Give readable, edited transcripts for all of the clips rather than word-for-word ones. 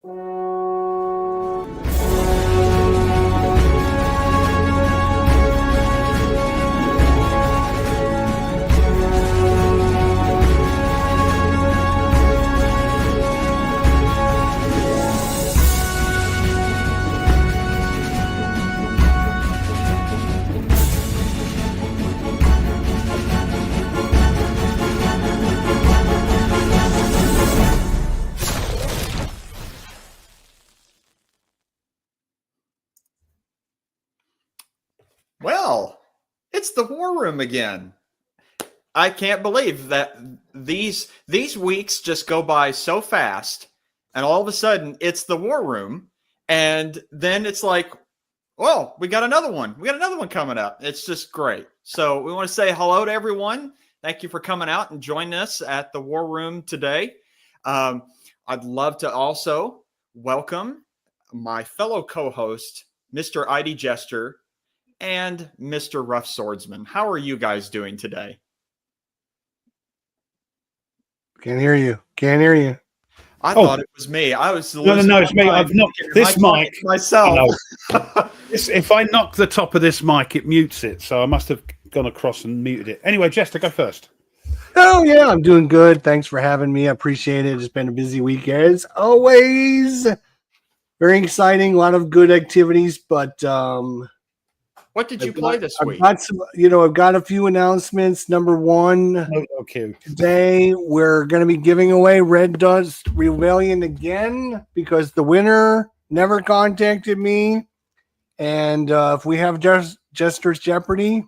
Well, it's the War Room again. I can't believe that these weeks just go by so fast, and all of a sudden it's the War Room, and then it's like, well, we got another one. We got another one coming up. It's just great. So we want to say hello to everyone. Thank you for coming out and joining us at the War Room today. I'd love to also welcome my fellow co-host, Mr. ID Jester, and Mr. Rough Swordsman. How are you guys doing today? Can't hear you. Can't hear you. I thought it was me. I was no, it's me. I've knocked this mic myself. If I knock the top of this mic, it mutes it. So I must have gone across and muted it. Anyway, Jester, go first. Oh, yeah, I'm doing good. Thanks for having me. I appreciate it. It's been a busy week as always. Very exciting. A lot of good activities, but what did you play this week? I've got a few announcements. Number one, today we're going to be giving away Red Dust Rebellion again because the winner never contacted me. And if we have Jester's Jeopardy,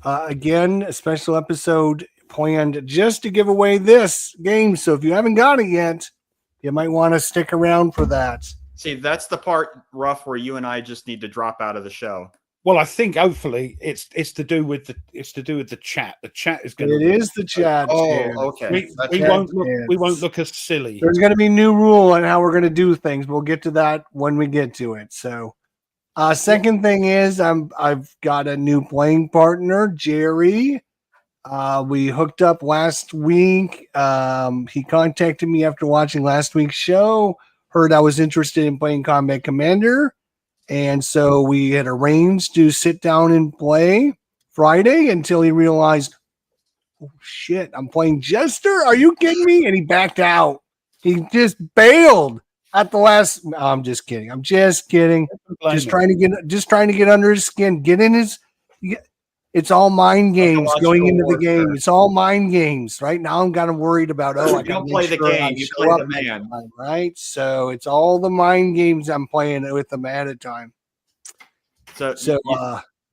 again, a special episode planned just to give away this game. So if you haven't got it yet, you might want to stick around for that. See, that's the part, Rough, where you and I just need to drop out of the show. Well, I think hopefully it's to do with the chat. The chat is going to. It is the chat. Oh, okay. We won't look as silly. There's going to be a new rule on how we're going to do things. We'll get to that when we get to it. So, second thing is I've got a new playing partner, Jerry. We hooked up last week. He contacted me after watching last week's show. Heard I was interested in playing Combat Commander. And so we had arranged to sit down and play Friday until he realized, oh, shit, I'm playing Jester? Are you kidding me? And he backed out. He just bailed at the last. No, I'm just kidding. I'm just kidding. Just trying to get under his skin. Get in his. It's all mind games going into the game. It's all mind games. Right now, I'm kind of worried about, I don't play the game. You play the man. Time, right? So it's all the mind games I'm playing with them at a time. So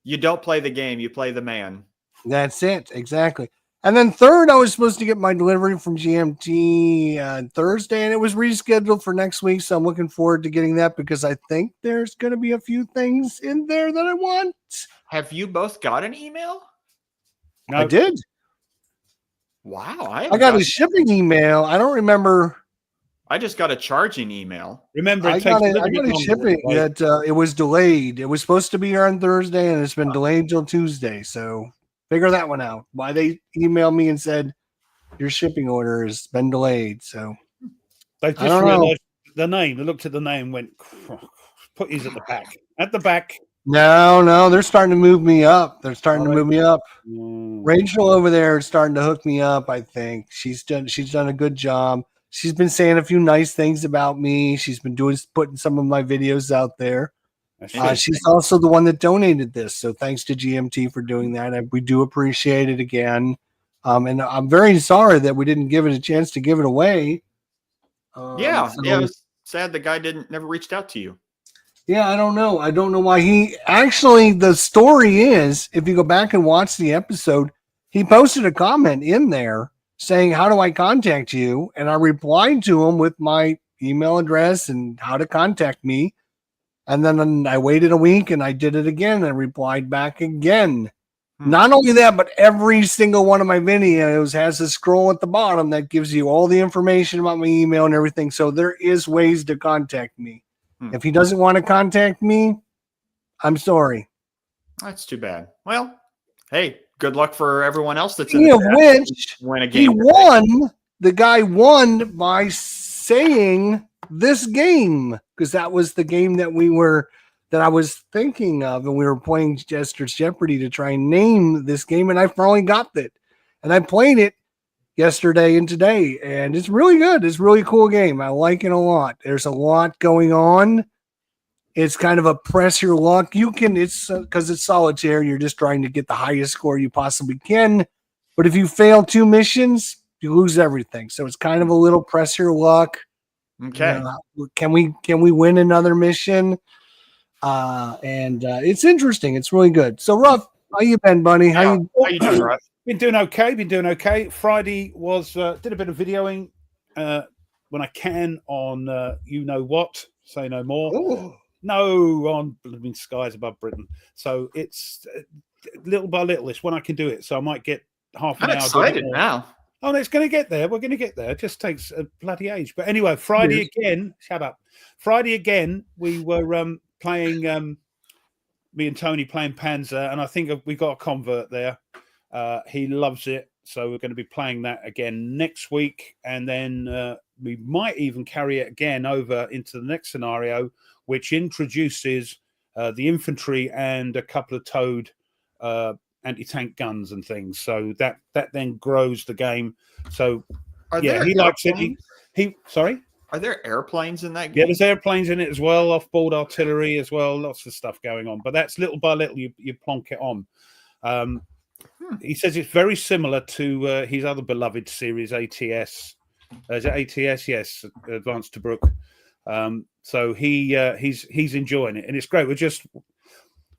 you don't play the game. You play the man. That's it. Exactly. And then third, I was supposed to get my delivery from GMT on Thursday, and it was rescheduled for next week. So I'm looking forward to getting that because I think there's going to be a few things in there that I want. Have you both got an email? No. I did. Wow. I got a shipping email. I don't remember. I just got a charging email. Remember, I got a shipping that it was delayed. It was supposed to be here on Thursday, and it's been delayed till Tuesday. So figure that one out. Why they emailed me and said your shipping order has been delayed. So they just realized the name. They looked at the name and went, put these at the back. At the back. No, they're starting to move me up. Rachel over there is starting to hook me up. I think she's done a good job. She's been saying a few nice things about me. She's been putting some of my videos out there. She's also the one that donated this. So thanks to GMT for doing that. We do appreciate it again. And I'm very sorry that we didn't give it a chance to give it away. It was sad the guy never reached out to you. Yeah, I don't know. I don't know why the story is, if you go back and watch the episode, he posted a comment in there saying, how do I contact you? And I replied to him with my email address and how to contact me. And then I waited a week and I did it again and replied back again. Not only that, but every single one of my videos has a scroll at the bottom that gives you all the information about my email and everything. So there is ways to contact me. If he doesn't want to contact me, I'm sorry. That's too bad. Well, hey, good luck for everyone else that's in which win a game. The guy won by saying this game, because that was the game that I was thinking of, and we were playing Jester's Jeopardy to try and name this game, and I finally got it. And I played it yesterday and today, and it's really good. It's a really cool game. I like it a lot. There's a lot going on. It's kind of a press your luck. It's because it's solitaire. You're just trying to get the highest score you possibly can. But if you fail 2 missions, you lose everything. So it's kind of a little press your luck. Okay. Can we win another mission? And it's interesting. It's really good. So, Ruff, how you been, buddy? How you doing, Ruff? Been doing okay. Friday was did a bit of videoing when I can on you know what. Say no more. Ooh. No, on skies above Britain. So it's little by little. It's when I can do it. So I might get half an hour. I'm excited now. Oh, no, it's going to get there. We're going to get there. It just takes a bloody age. But anyway, Friday again. Shut up. Friday again. We were playing. Me and Tony playing Panzer, and I think we got a convert there. He loves it, so we're going to be playing that again next week, and then we might even carry it again over into the next scenario, which introduces the infantry and a couple of towed anti-tank guns and things. So that then grows the game. So he likes it. He sorry. Are there airplanes in that game? Yeah, there's airplanes in it as well, off-board artillery as well, lots of stuff going on. But that's little by little, you plonk it on. He says it's very similar to his other beloved series, ATS. Is it ATS? Yes, Advanced Tobruk. So he's enjoying it, and it's great. We're just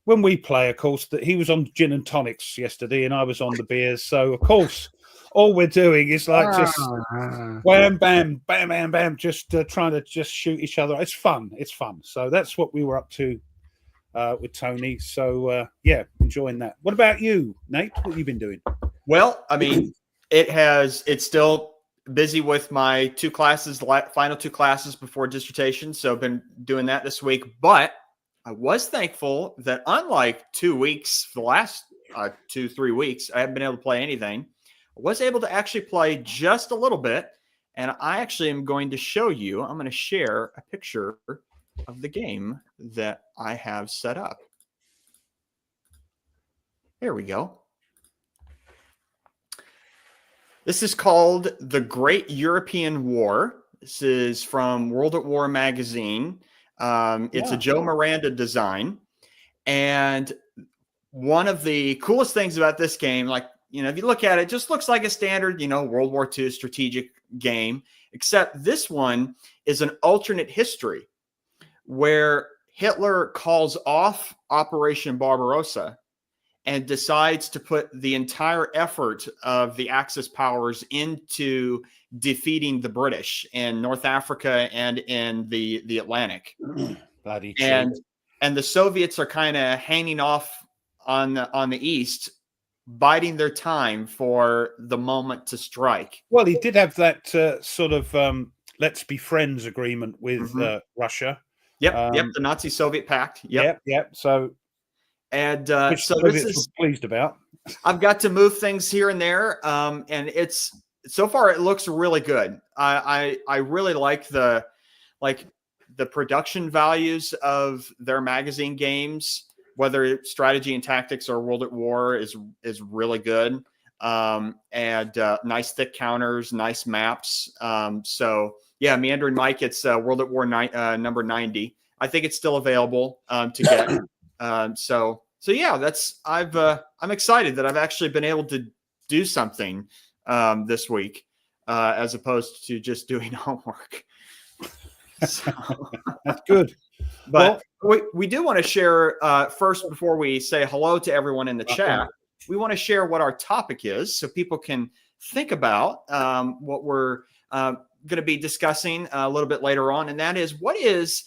when we play, of course, that he was on gin and tonics yesterday, and I was on the beers. So of course, all we're doing is like just wham, bam, bam, bam, bam, just trying to just shoot each other. It's fun. It's fun. So that's what we were up to with Tony. So enjoying that. What about you, Nate? What have you been doing? Well, I mean, it's still busy with my 2 classes, final 2 classes before dissertation. So I've been doing that this week, but I was thankful that unlike 2 weeks, the last 2-3 weeks, I haven't been able to play anything. I was able to actually play just a little bit, and I actually am going to show you. I'm going to share a picture of the game that I have set up. There we go. This is called The Great European War. This is from World at War magazine. It's a Joe Miranda design. And one of the coolest things about this game, if you look at it, it just looks like a standard, World War II strategic game, except this one is an alternate history where Hitler calls off Operation Barbarossa and decides to put the entire effort of the Axis powers into defeating the British in North Africa and in the Atlantic. Bloody and the Soviets are kind of hanging off on the East, biding their time for the moment to strike. Well, he did have that sort of let's be friends agreement with Russia. Yep, the Nazi-Soviet pact. Yep. So, and which so Soviets this is were pleased about. I've got to move things here and there, and it's so far it looks really good. I really like the production values of their magazine games, whether it's strategy and tactics or World at War is really good. And nice thick counters, nice maps. Meandering Mike, it's World at War number 90. I think it's still available to get. I'm excited that I've actually been able to do something this week as opposed to doing homework. So, that's good. But we do want to share first, before we say hello to everyone in the chat, we want to share what our topic is so people can think about what we're going to be discussing a little bit later on. And that is,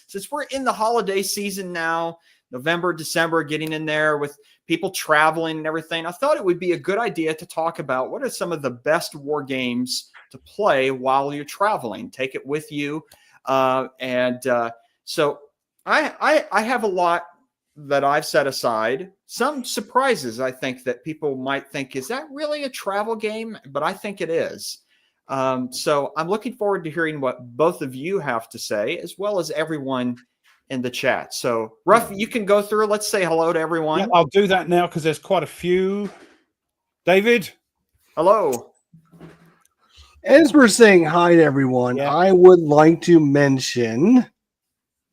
since we're in the holiday season now, November, December, getting in there with people traveling and everything, I thought it would be a good idea to talk about what are some of the best war games to play while you're traveling. Take it with you. So I have a lot that I've set aside. Some surprises, I think, that people might think, is that really a travel game? But I think it is. So I'm looking forward to hearing what both of you have to say, as well as everyone in the chat. So, Ruff, you can go through. Let's say hello to everyone. Yeah, I'll do that now because there's quite a few. David? Hello. As we're saying hi to everyone, Yeah. I would like to mention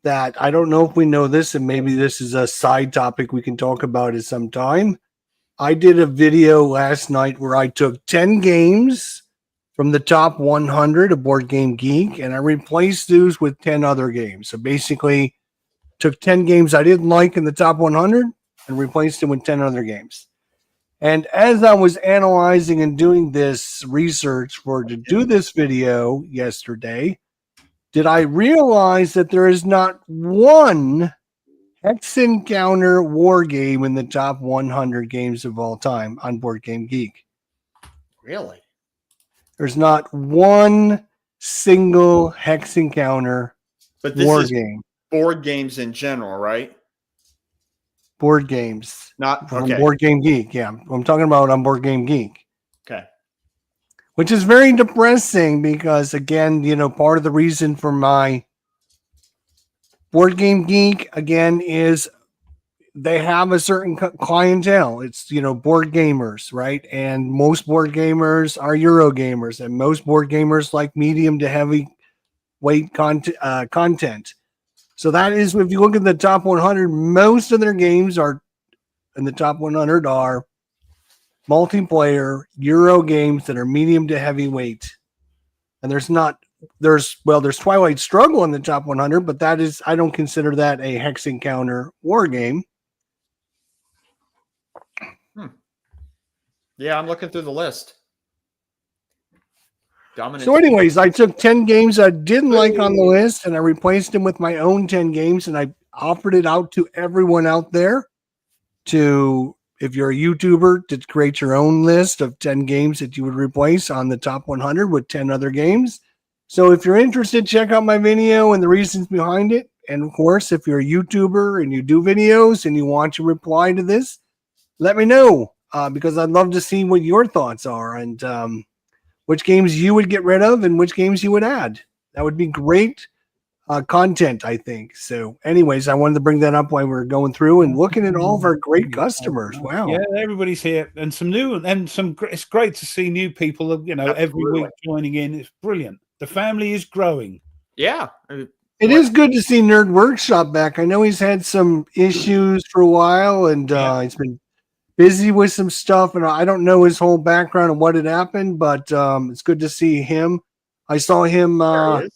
that I don't know if we know this, and maybe this is a side topic we can talk about at some time. I did a video last night where I took 10 games from the top 100 of Board Game Geek, and I replaced those with 10 other games. So basically, took 10 games I didn't like in the top 100 and replaced them with 10 other games. And as I was analyzing and doing this research to do this video yesterday, did I realize that there is not one Hex Encounter war game in the top 100 games of all time on Board Game Geek. Really? There's not one single Hex Encounter But this war is game. board games in general, right? Board games. Not From okay. Board Game Geek. Yeah, I'm talking about on Board Game Geek. Okay. Which is very depressing because, again, part of the reason for my Board Game Geek, again, is they have a certain clientele. It's, board gamers, right? And most board gamers are Euro gamers, and most board gamers like medium to heavy weight content. So that is, if you look at the top 100, most of their games are in the top 100 are multiplayer Euro games that are medium to heavyweight. And there's Twilight Struggle in the top 100, but that is, I don't consider that a Hex Encounter war game. Yeah, I'm looking through the list. Dominant. So anyways, I took 10 games I didn't like on the list, and I replaced them with my own 10 games, and I offered it out to everyone out there to, if you're a YouTuber, to create your own list of 10 games that you would replace on the top 100 with 10 other games. So if you're interested, check out my video and the reasons behind it. And of course, if you're a YouTuber and you do videos and you want to reply to this, let me know, because I'd love to see what your thoughts are and which games you would get rid of and which games you would add. That would be great content, I think. So anyways, I wanted to bring that up while we're going through and looking at all of our great customers. Wow. Yeah, everybody's here, and some new, and some. It's great to see new people, every week joining in. It's brilliant. The family is growing. Yeah. It is good to see Nerd Workshop back. I know he's had some issues for a while, and he's been busy with some stuff, and I don't know his whole background and what had happened, but it's good to see him. I saw him on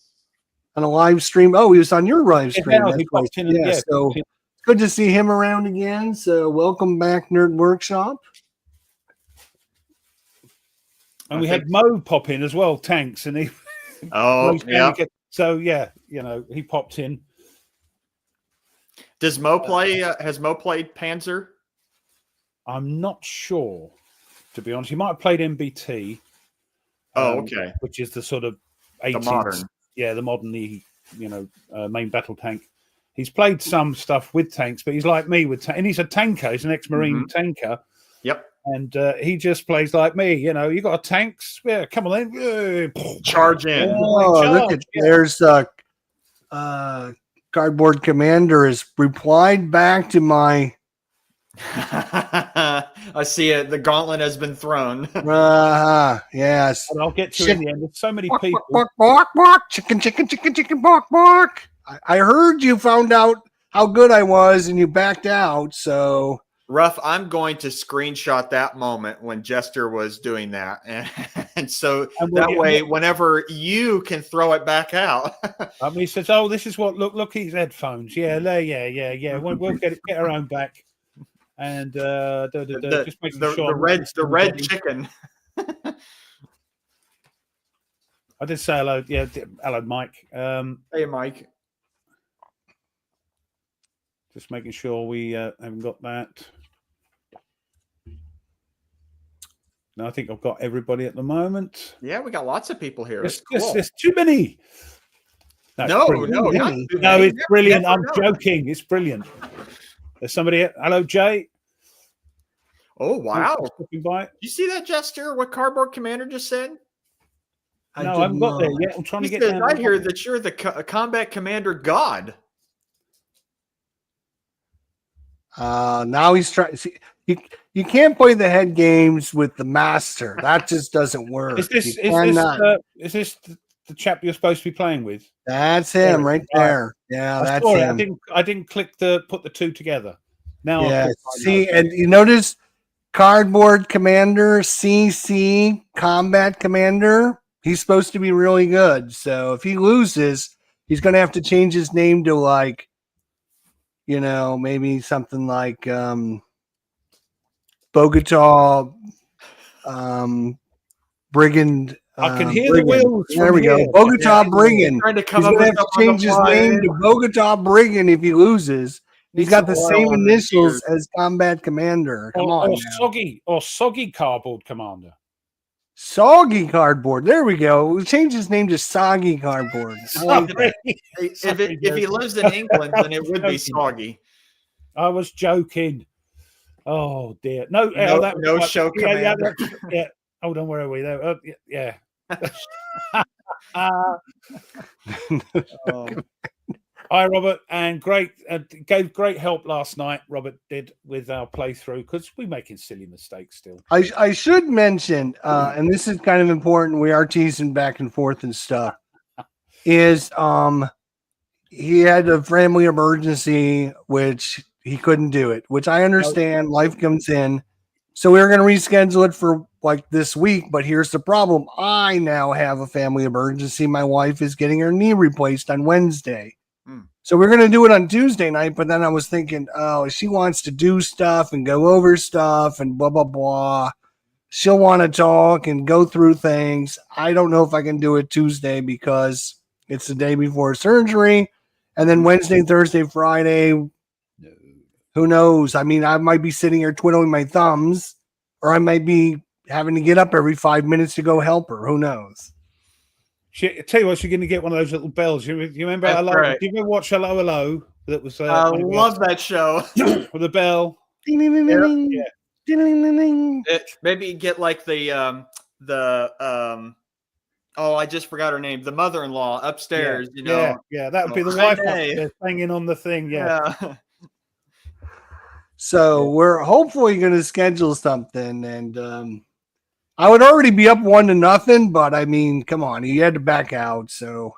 a live stream. Oh, he was on your live stream. Yeah, he popped in. So it's good to see him around again. So welcome back, Nerd Workshop. And we had Mo pop in as well, Tanks, and he. Oh, yeah. So yeah, he popped in. Does Mo play? Has Mo played Panzer? I'm not sure, to be honest. He might have played MBT. Oh, okay. Which is the sort of 80s, the modern. Yeah, the modern, main battle tank. He's played some stuff with tanks, but he's like me and he's a tanker. He's an ex-Marine tanker. Yep. And he just plays like me. You got a tanks? Yeah, come on then. Charge in. Look at there's Cardboard Commander has replied back to my. I see it. The gauntlet has been thrown. Yes. And I'll get to it in the end. There's so many people. Bark, bark, bark, chicken, chicken, chicken, chicken, bark, bark. I heard you found out how good I was and you backed out. So, Ruff, I'm going to screenshot that moment when Jester was doing that. And so that way, whenever you can throw it back out. He says, oh, this is what, look, his headphones. Yeah. We'll get our own back. And just making sure the red chicken. I did say hello. Yeah, hello, Mike. Hey, Mike. Just making sure we haven't got that. No, I think I've got everybody at the moment. Yeah, we got lots of people here. There's too many. No, it's brilliant. I'm joking. It's brilliant. There's somebody. Hello, Jay. Oh, wow. You see that, Jester? What Cardboard Commander just said? I No, did I haven't got there not. yet. I'm trying He to get says, down. I hear that you're the combat commander god. Now he's trying. See, you can't play the head games with the master. That just doesn't work. Is this You is this cannot. is this the chap you're supposed to be playing with? That's him right Right. there. Yeah, I that's saw it. him. I didn't click put the two together. Now Yeah. I See, and you notice cardboard commander, CC combat commander. He's supposed to be really good. So if he loses, he's going to have to change his name to like, maybe something like Bogota Brigand. I can hear Brigand. the wheels. There from we here. go. Bogota Yeah, Brigand. trying to come He's up going to with have to something on change the his fly. name to Bogota Brigand if he loses. He's Need got some the oil same on his initials ears. as combat commander. Come on now. Soggy cardboard commander. Soggy cardboard. There we go. We changed his name to Soggy cardboard. I like that. If he lives in England, then it would be soggy. I was joking. Oh dear. No, No show commander. Yeah. Hold on, where are we there? Yeah. Hi, Robert, and gave great help last night. Robert did with our playthrough because we're making silly mistakes still. I should mention, and this is kind of important. We are teasing back and forth and stuff. Is he had a family emergency, which he couldn't do it, which I understand. Life comes in. So we were going to reschedule it for like this week, but here's the problem. I now have a family emergency. My wife is getting her knee replaced on Wednesday. So we're going to do it on Tuesday night, but then I was thinking, oh, she wants to do stuff and go over stuff and blah, blah, blah. She'll want to talk and go through things. I don't know if I can do it Tuesday because it's the day before surgery. And then Wednesday, Thursday, Friday, who knows? I mean, I might be sitting here twiddling my thumbs, or I might be having to get up every 5 minutes to go help her. Who knows? Tell you what, you're going to get one of those little bells. You remember? Right. Did you ever watch Hello Hello? That was. I love that show. With a bell. Ding, ding, ding, ding, ding. Yeah. Ding, ding, ding, ding. Maybe get like the oh, I just forgot her name. The mother-in-law upstairs. Yeah, that would be the wife Renee. upstairs hanging on the thing. Yeah. So we're hopefully going to schedule something, and I would already be up 1-0, but I mean, come on, he had to back out. So,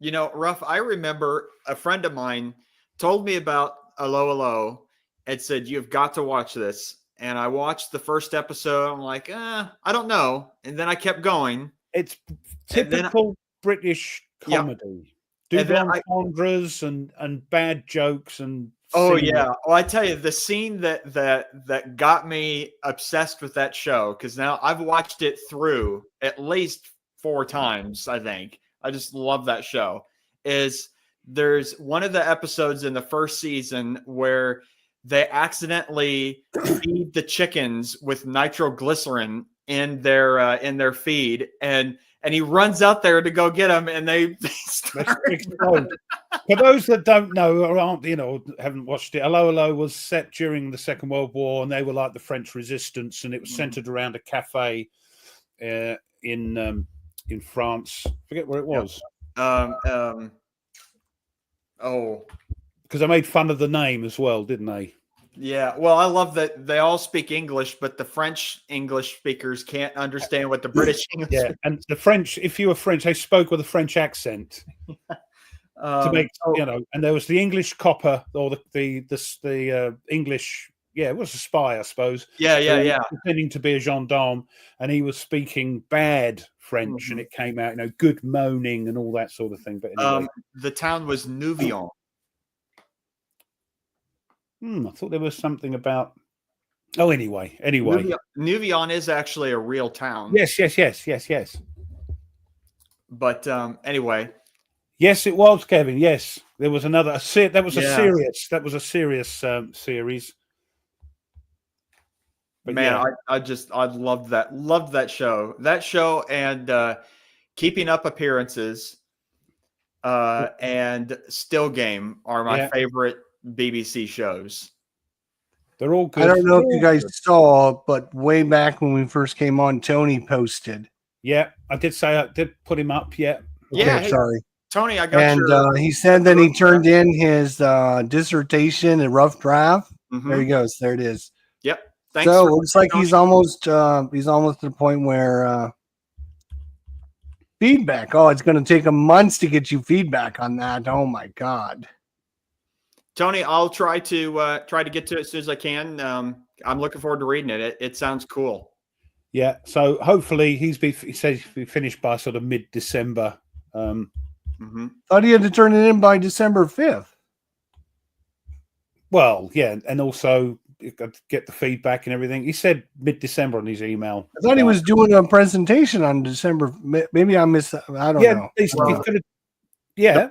Ruff, I remember a friend of mine told me about Hello Hello and said, you've got to watch this. And I watched the first episode. I'm like, I don't know. And then I kept going. It's typical British comedy. Double entendres and bad jokes and. Oh yeah. Well, I tell you, the scene that got me obsessed with that show, because now I've watched it through at least 4 times, I think. I just love that show. There's one of the episodes in the first season where they accidentally feed the chickens with nitroglycerin in their feed, and he runs out there to go get them, and they explode. For those that don't know or aren't, haven't watched it, Hello Hello was set during the Second World War, and they were like the French Resistance, and it was centered around a cafe in France. I forget where it was. Because I made fun of the name as well, didn't they? Yeah, well, I love that they all speak English, but the French English speakers can't understand what the British English. Yeah, and the French, if you were French, they spoke with a French accent to make And there was the English copper or the English. Yeah, it was a spy, I suppose. Yeah. Pretending to be a gendarme, and he was speaking bad French, and it came out, good moaning and all that sort of thing. But anyway, the town was Nouvion. I thought there was something about. Oh, anyway. Nouvion is actually a real town. Yes. But anyway. Yes, it was, Kevin. Yes, there was another. That was a serious series. But man, yeah. I loved that show. That show and Keeping Up Appearances and Still Game are my favorite BBC shows. They're all good. I don't know if you guys saw, but way back when we first came on, Tony posted Yeah, I did say I did put him up. Yeah. Yeah, Okay, hey, sorry. Tony, I got And your. he said that he turned in his dissertation and rough draft. There he goes. There it is. Yep. Thanks So for looks like Tony. he's almost to the point where feedback. Oh, it's going to take him months to get you feedback on that. Oh my God. Tony, I'll try to get to it as soon as I can. I'm looking forward to reading it. It sounds cool. Yeah. So hopefully he says he'll be finished by sort of mid-December. Thought he had to turn it in by December 5th. Well, yeah, and also get the feedback and everything. He said mid-December on his email. I thought he was doing a presentation on December. Maybe I missed that. I don't know. He's gonna, yeah.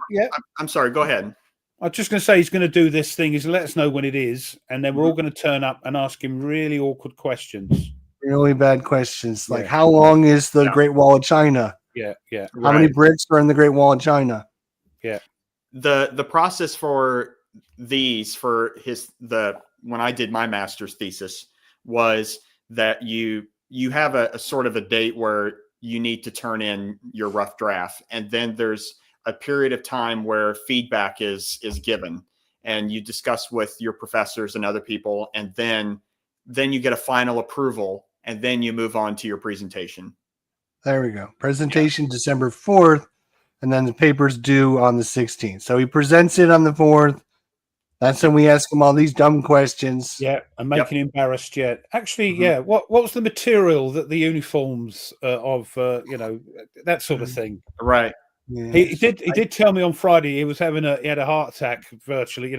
I'm sorry. Go ahead. I was just going to say he's going to do this thing. He's let us know when it is, and then we're all going to turn up and ask him really awkward questions. Really bad questions. Like, how long is the Great Wall of China? Yeah. How many bricks are in the Great Wall of China? Yeah. The process for these when I did my master's thesis was that you have a sort of a date where you need to turn in your rough draft, and then there's a period of time where feedback is given, and you discuss with your professors and other people, and then you get a final approval, and then you move on to your presentation. There we go. Presentation December 4th, and then the paper's due on the 16th. So he presents it on the 4th. That's when we ask him all these dumb questions. Yeah, and making him embarrassed yet. Actually, what was the material that the uniforms of that sort of thing? Right. Yeah. He did tell me on Friday he was he had a heart attack, virtual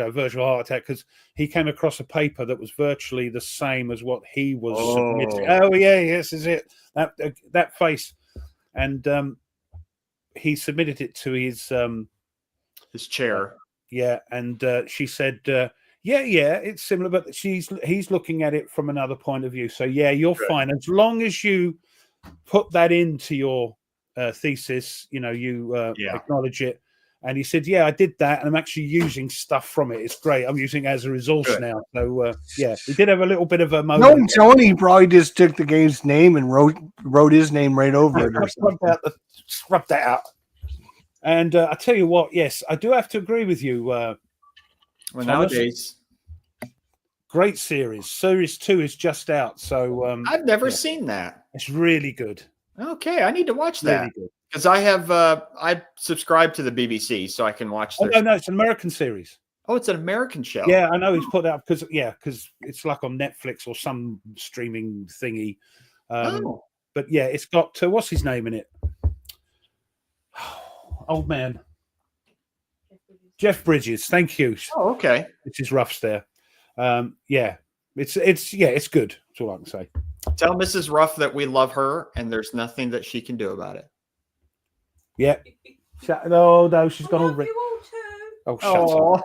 heart attack, because he came across a paper that was virtually the same as what he was submitting. Oh yeah, yes, is it that face? And he submitted it to his chair. And she said, it's similar, but he's looking at it from another point of view. So you're fine as long as you put that into your thesis, you acknowledge it. And he said, I did that, and I'm actually using stuff from it. It's great. I'm using it as a resource now. So he did have a little bit of a moment. No, Tony probably just took the game's name and wrote his name right over it or something. Scrub that out. And I tell you what, yes, I do have to agree with you. Well, nowadays, great series. Series 2 is just out, so I've never seen that. It's really good. Okay, I need to watch that because I have I subscribe to the BBC, so I can watch. Oh no, it's an American series. Oh, it's an American show. Yeah, I know he's put that up because it's like on Netflix or some streaming thingy. But it's got what's his name in it? Old man, Jeff Bridges. Thank you. Oh, okay. It's his roughs there. It's good. That's all I can say. Tell Mrs. Ruff that we love her, and there's nothing that she can do about it. Yeah. No, she's gone already. Oh,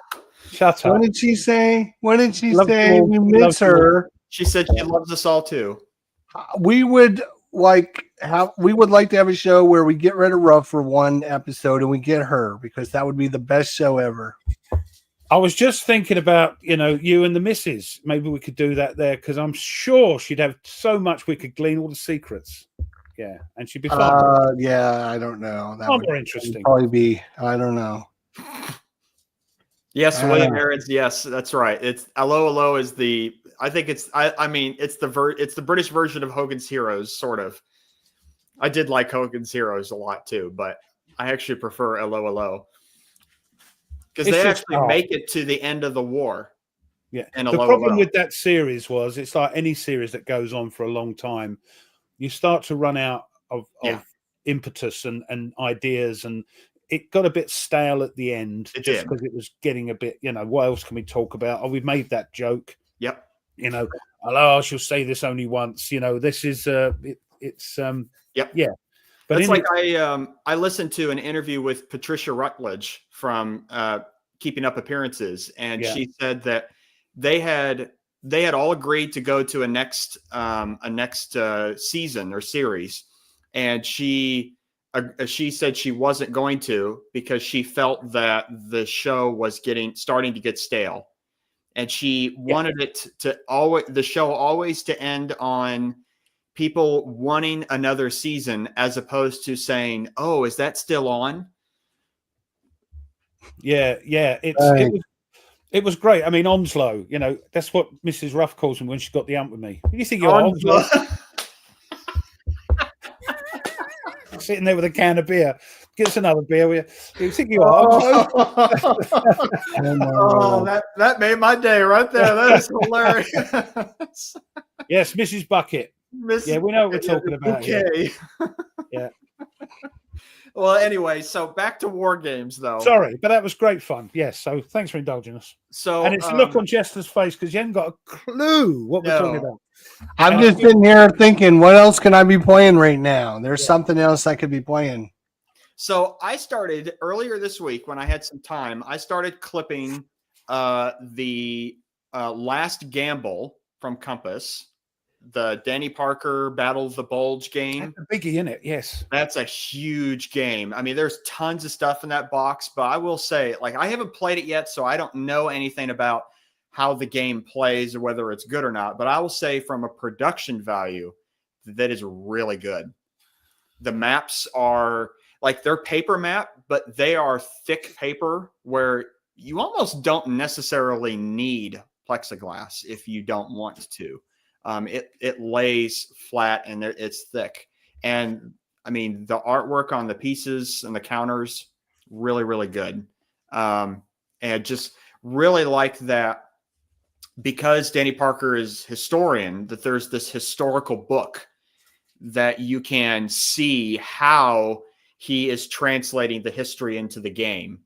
shut up. What did she say? What did she say? We miss her. She said she loves us all too. We would like to have a show where we get rid of Ruff for one episode and we get her, because that would be the best show ever. I was just thinking about, you and the missus. Maybe we could do that there, because I'm sure she'd have so much we could glean all the secrets. Yeah, and she'd be fun. I don't know. That would more interesting. Probably be. I don't know. Yes, William Aaron's. Yes, that's right. It's Hello is the. I think it's. I mean, it's the British version of Hogan's Heroes, sort of. I did like Hogan's Heroes a lot too, but I actually prefer Hello. Because they actually make it to the end of the war. Yeah. The problem with that series was it's like any series that goes on for a long time, you start to run out of impetus and ideas, and it got a bit stale at the end because it was getting a bit, what else can we talk about? Oh, we've made that joke. Yep. Hello, I shall say this only once. This is Yep. Yeah. But it's like I listened to an interview with Patricia Rutledge from Keeping Up Appearances, and she said that they had all agreed to go to a next season or series, and she said she wasn't going to because she felt that the show was starting to get stale, and she wanted it to the show always to end on people wanting another season as opposed to saying, "Oh, is that still on?" Yeah. Right. It was great. I mean, Onslow, that's what Mrs. Ruff calls him when she got the hump with me. Who do you think you are, Onslow? Sitting there with a can of beer. Get us another beer. Who do you think you are, Onslow? Oh, that made my day right there. That is hilarious. Yes, Mrs. Bucket. Yeah, we know what we're talking about here. Okay. Yeah. Well, anyway, so back to war games, though. Sorry, but that was great fun. Yes, so thanks for indulging us. So, and it's look on Chester's face because you haven't got a clue what we're talking about. I'm just sitting here thinking, what else can I be playing right now? There's something else I could be playing. So I started earlier this week when I had some time. I started clipping the Last Gamble from Compass, the Danny Parker Battle of the Bulge game. That's a biggie, isn't it? Yes. That's a huge game. I mean, there's tons of stuff in that box, but I will say, like, I haven't played it yet, so I don't know anything about how the game plays or whether it's good or not. But I will say from a production value, that is really good. The maps are like they're paper map, but they are thick paper where you almost don't necessarily need plexiglass if you don't want to. It lays flat and it's thick. And I mean, the artwork on the pieces and the counters, really, really good. And just really like that because Danny Parker is historian, that there's this historical book that you can see how he is translating the history into the game,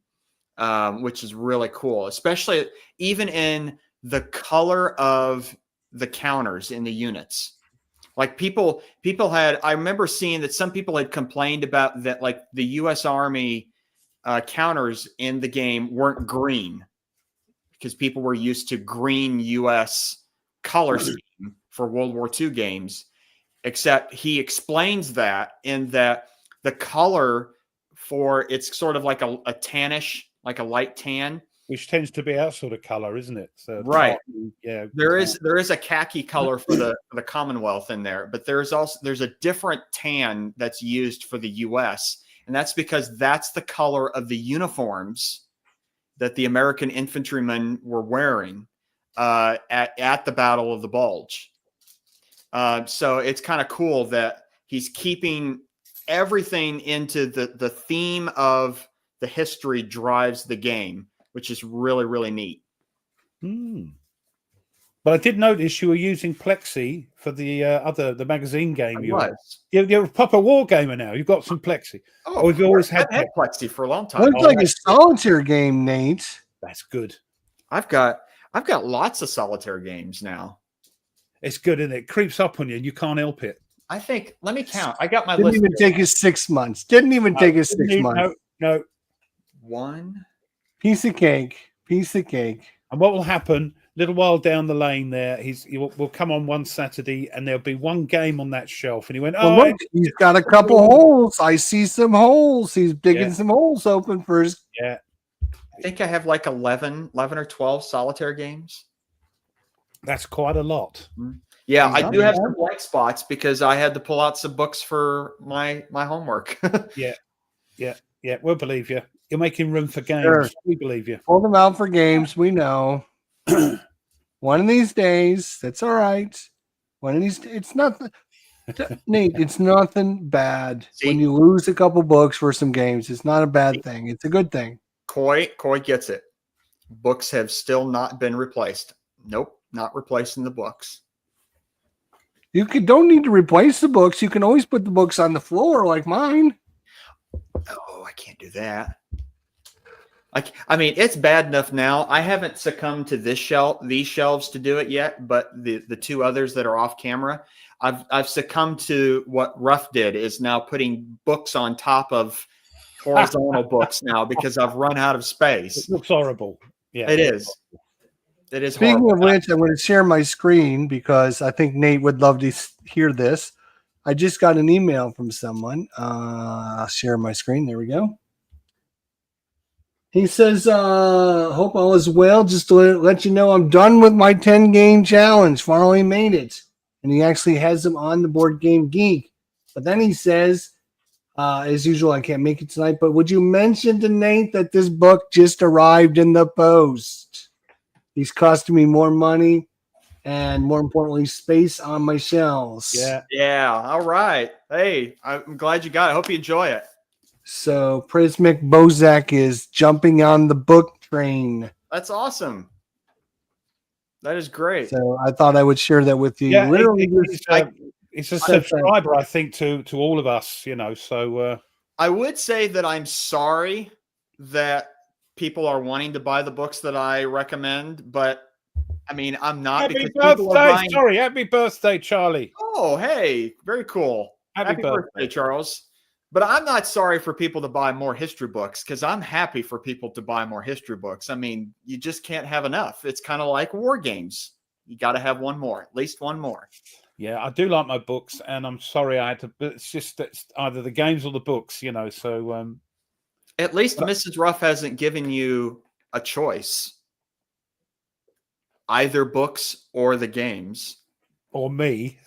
which is really cool, especially even in the color of the counters in the units. Like people had, I remember seeing that some people had complained about that, like the U.S. Army counters in the game weren't green because people were used to green U.S. color scheme for World War II games. Except he explains that in that the color for it's sort of like a tannish, like a light tan, which tends to be our sort of color, isn't it? So right. Yeah. There is a khaki color for the Commonwealth in there, but there's a different tan that's used for the U.S. and that's because that's the color of the uniforms that the American infantrymen were wearing at the Battle of the Bulge. So it's kind of cool that he's keeping everything into the theme of the history drives the game, which is really, really neat. But I did notice you were using Plexi for the magazine game. You're a proper war gamer now. You've got some Plexi. Oh, you've always had Plexi for a long time. Looks like a solitaire game, Nate. That's good. I've got lots of solitaire games now. It's good, and it creeps up on you, and you can't help it. I think. Let me count. I got my list. Didn't even take us 6 months. Didn't even take us 6 months. No. One piece of cake. And what will happen? A little while down the lane, there, we'll come on one Saturday, and there'll be one game on that shelf. And he went, "Oh, look, he's got a couple holes. I see some holes. He's digging some holes open for his." Yeah. I think I have like 11 or 12 solitaire games. That's quite a lot. Yeah, I do have some blank spots because I had to pull out some books for my homework. Yeah. We'll believe you. You're making room for games. Sure. We believe you. Pull them out for games. We know. One of these days, that's all right. One of these, it's nothing. Nate, it's nothing bad. See? When you lose a couple books for some games, it's not a bad thing. It's a good thing. Coy gets it. Books have still not been replaced. Nope, not replacing the books. You don't need to replace the books. You can always put the books on the floor like mine. Oh, I can't do that. I mean, it's bad enough now. I haven't succumbed to these shelves to do it yet, but the two others that are off camera, I've succumbed to what Ruff did, is now putting books on top of horizontal books now because I've run out of space. It looks horrible. Yeah, it is. It is. Speaking horrible. of which, I'm going to share my screen because I think Nate would love to hear this. I just got an email from someone. I'll share my screen. There we go. He says, hope all is well. Just to let you know, I'm done with my 10-game challenge. Finally made it. and he actually has them on the Board Game Geek. But then he says, as usual, I can't make it tonight, but would you mention to Nate that this book just arrived in the post? He's costing me more money and, more importantly, space on my shelves. Yeah. All right. Hey, I'm glad you got it. I hope you enjoy it. So Prismic Bozak is jumping on the book train. That's awesome. That is great. So I thought I would share that with you. Yeah, Literally, it's a subscriber, I think, to all of us, you know. So I would say that I'm sorry that people are wanting to buy the books that I recommend, but I mean, I'm not. happy because people are birthday! buying... Sorry, happy birthday, Charlie. Oh, hey, very cool. Happy birthday, Charles. But I'm not sorry for people to buy more history books because I'm happy for people to buy more history books. I mean, you just can't have enough. It's kind of like Wargames. You got to have one more, at least one more. Yeah, I do like my books, and I'm sorry I had to. But it's just it's either the games or the books, you know. So at least Mrs. Ruff hasn't given you a choice. Either books or the games. Or me.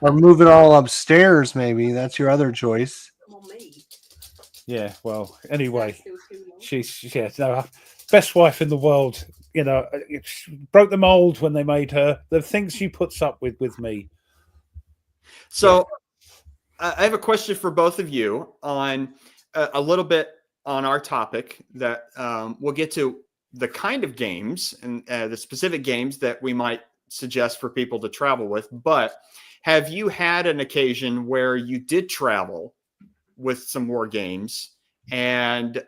or move it all upstairs, maybe. That's your other choice. Yeah, well, anyway, she's best wife in the world. You know, broke the mold when they made her. The things she puts up with me. So I have a question for both of you on a little bit on our topic that we'll get to the kind of games and the specific games that we might suggest for people to travel with. But have you had an occasion where you did travel with some war games and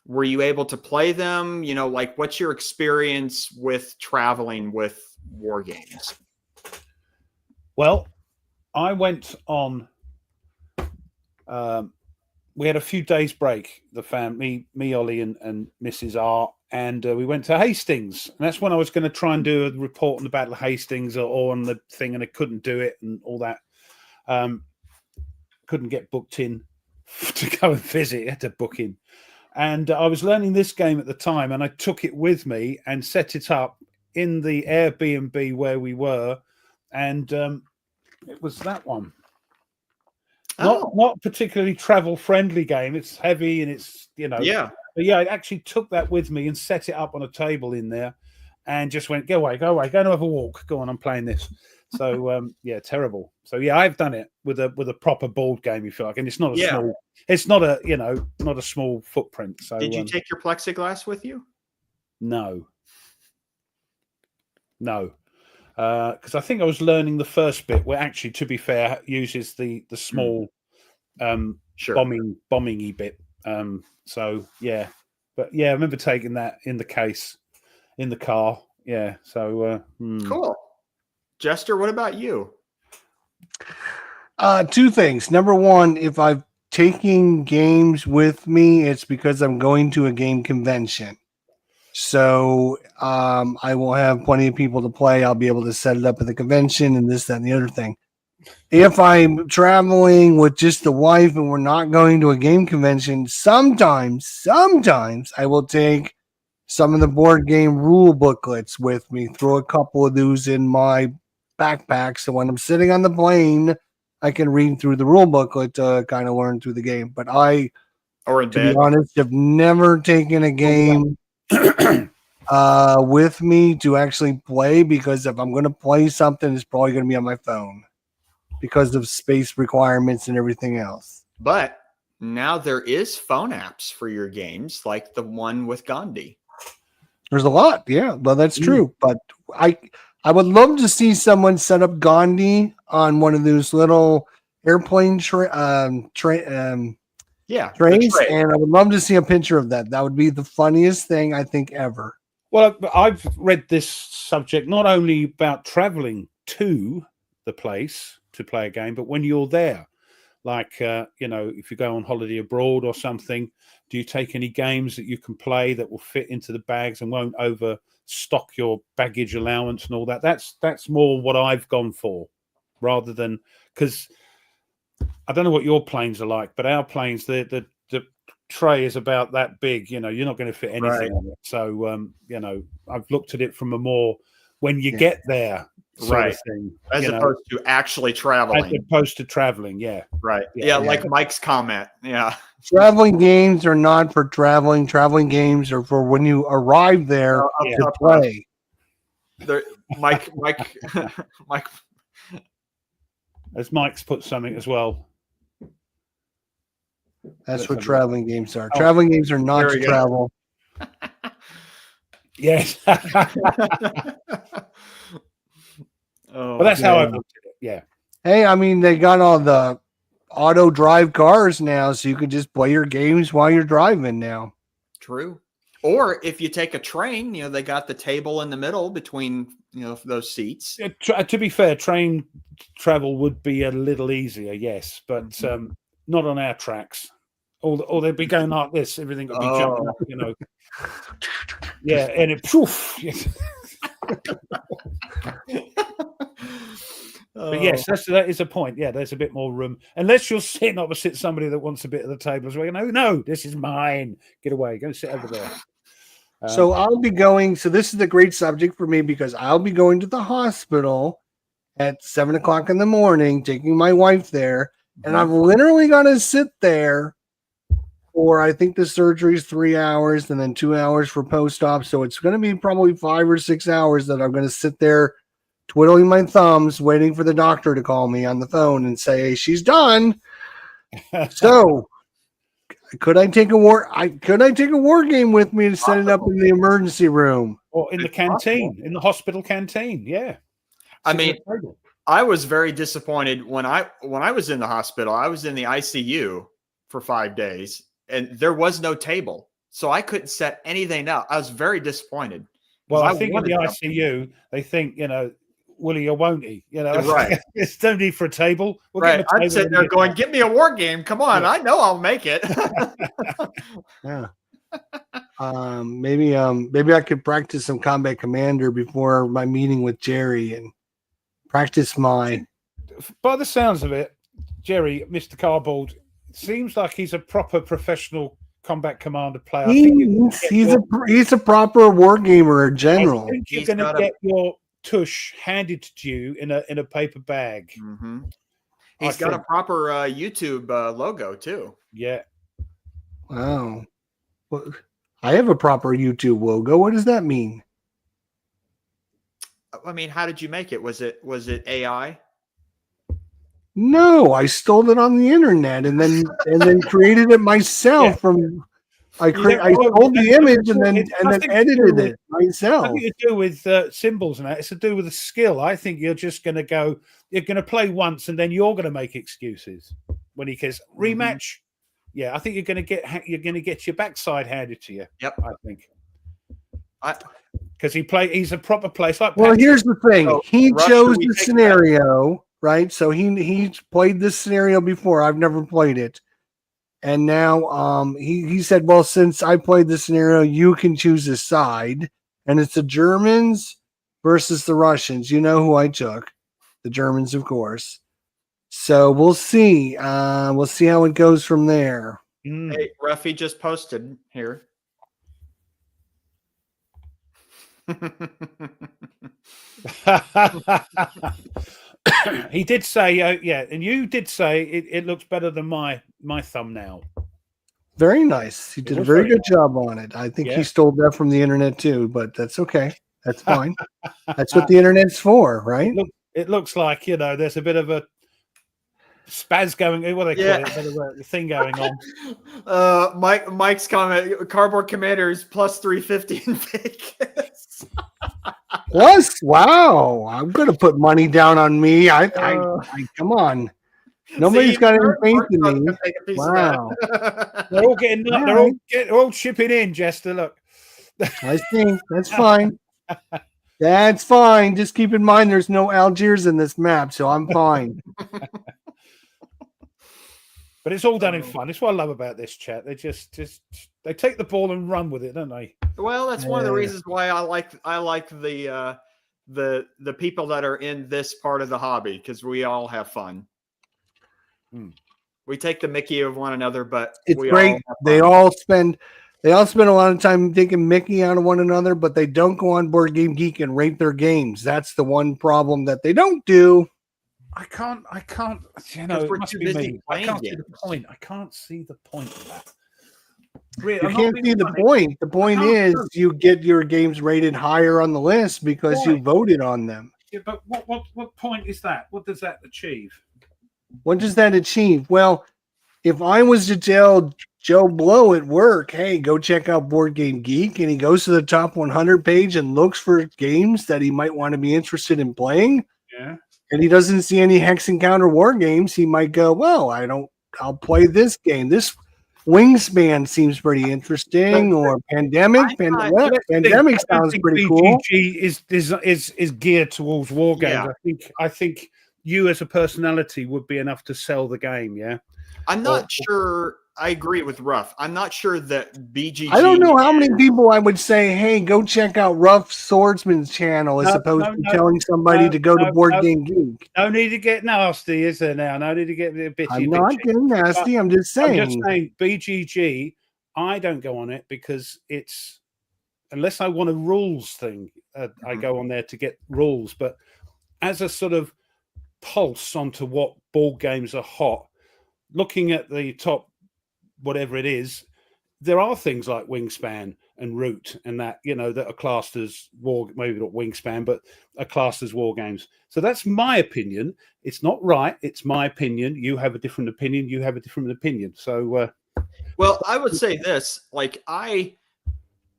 were you able to play them? You know, like what's your experience with traveling with war games? Well, I went on. We had a few days break. The family, me, Ollie, and Mrs. R, and we went to Hastings. And that's when I was going to try and do a report on the Battle of Hastings or on the thing, and I couldn't do it and all that. Couldn't get booked in to go and visit. I had to book in. And I was learning this game at the time, and I took it with me and set it up in the Airbnb where we were, and it was that one. Not particularly travel friendly game. It's heavy and it's, you know. Yeah. But yeah, I actually took that with me and set it up on a table in there, and just went, go away, go and have a walk. Go on, I'm playing this. So yeah, terrible. So yeah, I've done it with a proper board game, if you like, and it's not a small. It's not a not a small footprint. So did you take your plexiglass with you? No. Because I think I was learning the first bit, where actually, to be fair, uses the small bombing-y bit. So yeah, but yeah, I remember taking that in the case in the car. Yeah, so cool. Jester, what about you? Two things. Number one, if I'm taking games with me, it's because I'm going to a game convention. So I will have plenty of people to play. I'll be able to set it up at the convention and this, that, and the other thing. If I'm traveling with just the wife and we're not going to a game convention, sometimes I will take some of the board game rule booklets with me, throw a couple of those in my backpack. So when I'm sitting on the plane, I can read through the rule booklet to kind of learn through the game. But to be honest, have never taken a game with me to actually play, because if I'm going to play something, it's probably going to be on my phone because of space requirements and everything else. But now there is phone apps for your games, like the one with Gandhi. There's a lot, yeah. Well, that's true. But I would love to see someone set up Gandhi on one of those little airplane trains, and I would love to see a picture of that. That would be the funniest thing I think ever. Well, I've read this subject not only about traveling to the place to play a game, but when you're there, like if you go on holiday abroad or something, do you take any games that you can play that will fit into the bags and won't overstock your baggage allowance and all that? That's more what I've gone for, rather than, because I don't know what your planes are like, but our planes, the tray is about that big. You're not going to fit anything on it. So I've looked at it from a more when you get there, sort of thing, as opposed to actually traveling. As opposed to traveling, yeah. Right. Yeah, like Mike's comment. Yeah. Traveling games are not for traveling. Traveling games are for when you arrive there to play. Mike, as Mike's put something as well. That's what traveling games are. Traveling games are not to travel. Yes. But that's how I looked at it. Yeah. Hey, I mean, they got all the auto drive cars now, so you can just play your games while you're driving now. True. Or if you take a train, they got the table in the middle between, those seats. To be fair, train travel would be a little easier, yes, but not on our tracks. Or they'd be going like this. Everything would be jumping up, Yeah, and it poof. But yes, that is a point. Yeah, there's a bit more room. Unless you're sitting opposite somebody that wants a bit of the table as well. No, this is mine. Get away. Go sit over there. So I'll be going. So this is a great subject for me because I'll be going to the hospital at 7:00 in the morning, taking my wife there. And I'm literally going to sit there for, I think the surgery is 3 hours and then 2 hours for post-op. So it's going to be probably 5 or 6 hours that I'm going to sit there twiddling my thumbs, waiting for the doctor to call me on the phone and say, hey, she's done. So could I take a war game with me to set it up in the emergency room? Or in the canteen, in the hospital canteen, yeah. I mean, I was very disappointed when I was in the hospital. I was in the ICU for 5 days and there was no table. So I couldn't set anything up. I was very disappointed. Well, I think in the ICU, they think, will he or won't he? Right. It's no need for a table. Right. I'm sitting there going, "Give me a war game. Come on. Yeah. I know I'll make it." Yeah. Maybe I could practice some Combat Commander before my meeting with Jerry and practice my. By the sounds of it, Jerry, Mr. Cardboard, seems like he's a proper professional Combat Commander player. He's a proper war gamer in general. I think you're going to get your tush handed to you in a paper bag. Mm-hmm. He's got a proper YouTube logo too. Yeah. Wow. Well, I have a proper YouTube logo. What does that mean? I mean, how did you make it? Was it AI? No, I stole it on the internet and then created it myself from. I stole the image and then edited it myself. Nothing to do with symbols and that. It's to do with the skill. I think you're just going to go. You're going to play once and then you're going to make excuses when he says rematch. Mm-hmm. Yeah, I think you're going to get your backside handed to you. Yep, I think. Because he's a proper place. Like well, here's the thing. So, he chose the scenario, right? So he played this scenario before. I've never played it. And now he said, well, since I played this scenario, you can choose a side. And it's the Germans versus the Russians. You know who I took. The Germans, of course. So we'll see. We'll see how it goes from there. Hey, Ruffy just posted here. He did say, and you did say it looks better than my thumbnail. Very nice. He did a very good job on it. I think he stole that from the internet too, but that's okay. That's fine. That's what the internet's for, right? It looks like there's a bit of a spaz going. What do they call it? A bit of a thing going on. Mike's comment: Cardboard Commanders plus 350 in Vegas. Plus, wow! I'm gonna put money down on me. I come on. Nobody's got any faith in me. Wow! They're all getting. They're all chipping in, Jester. Look. I think that's fine. That's fine. Just keep in mind, there's no Algiers in this map, so I'm fine. But it's all done in fun. It's what I love about this chat. They just they take the ball and run with it, don't they? Well, that's one of the reasons why I like the people that are in this part of the hobby, because we all have fun. We take the Mickey of one another, but it's great. They all spend They all spend a lot of time taking Mickey out of one another, but they don't go on Board Game Geek and rate their games. That's the one problem that they don't do. I can't, you know, Because it we're must too be busy me. I playing can't see the games. point. I can't see the point of that. Really, You I'm not can't being see the funny. point. The point can't is do. you get your games rated higher on the list because Why? you voted on them. Yeah, but what point is that? What does that achieve? What does that achieve? Well, if I was to tell Joe Blow at work, hey, go check out Board Game Geek, and he goes to the top 100 page and looks for games that he might want to be interested in playing, Yeah. and he doesn't see any Hex Encounter war games, he might go, well, I'll play this game. This Wingspan seems pretty interesting, or Pandemic. Pandemic sounds pretty cool. BGG is geared towards war games. Yeah. I think you as a personality would be enough to sell the game. Yeah. I'm not sure. I agree with Ruff. I'm not sure that BGG. I don't know how many people I would say, hey, go check out Rough Swordsman's channel as opposed to telling somebody to go to Board Game Geek. No need to get nasty, is there now? No need to get bitchy. I'm not getting nasty. I'm just saying. BGG, I don't go on it because it's, unless I want a rules thing, I go on there to get rules. But as a sort of pulse onto what board games are hot, looking at the top, whatever it is, there are things like Wingspan and Root and that, you know, that are classed as war, maybe not Wingspan, but are classed as war games. So that's my opinion. It's not right. It's my opinion. You have a different opinion. You have a different opinion. So, well, I would say this, like I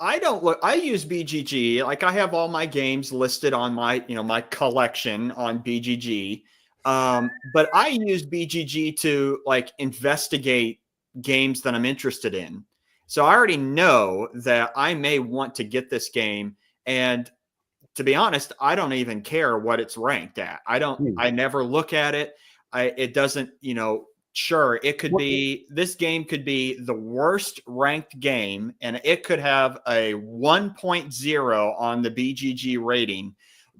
don't look, I use BGG. Like I have all my games listed on my, my collection on BGG. But I use BGG to like investigate games that I'm interested in. So I already know that I may want to get this game. And to be honest, I don't even care what it's ranked at. I never look at it. It doesn't, sure, it could be, this game could be the worst ranked game and it could have a 1.0 on the BGG rating.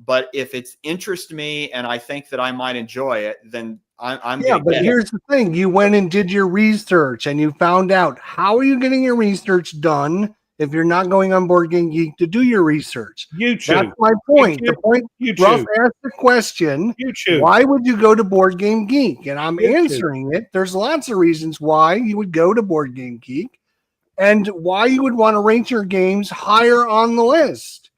But if it's interests me and I think that I might enjoy it, then I'm yeah. But here's the thing: you went and did your research, and you found out. How are you getting your research done if you're not going on Board Game Geek to do your research? YouTube. That's my point. YouTube. The point. Ruff asked the question: YouTube. Why would you go to Board Game Geek? And I'm answering it. There's lots of reasons why you would go to Board Game Geek, and why you would want to rank your games higher on the list.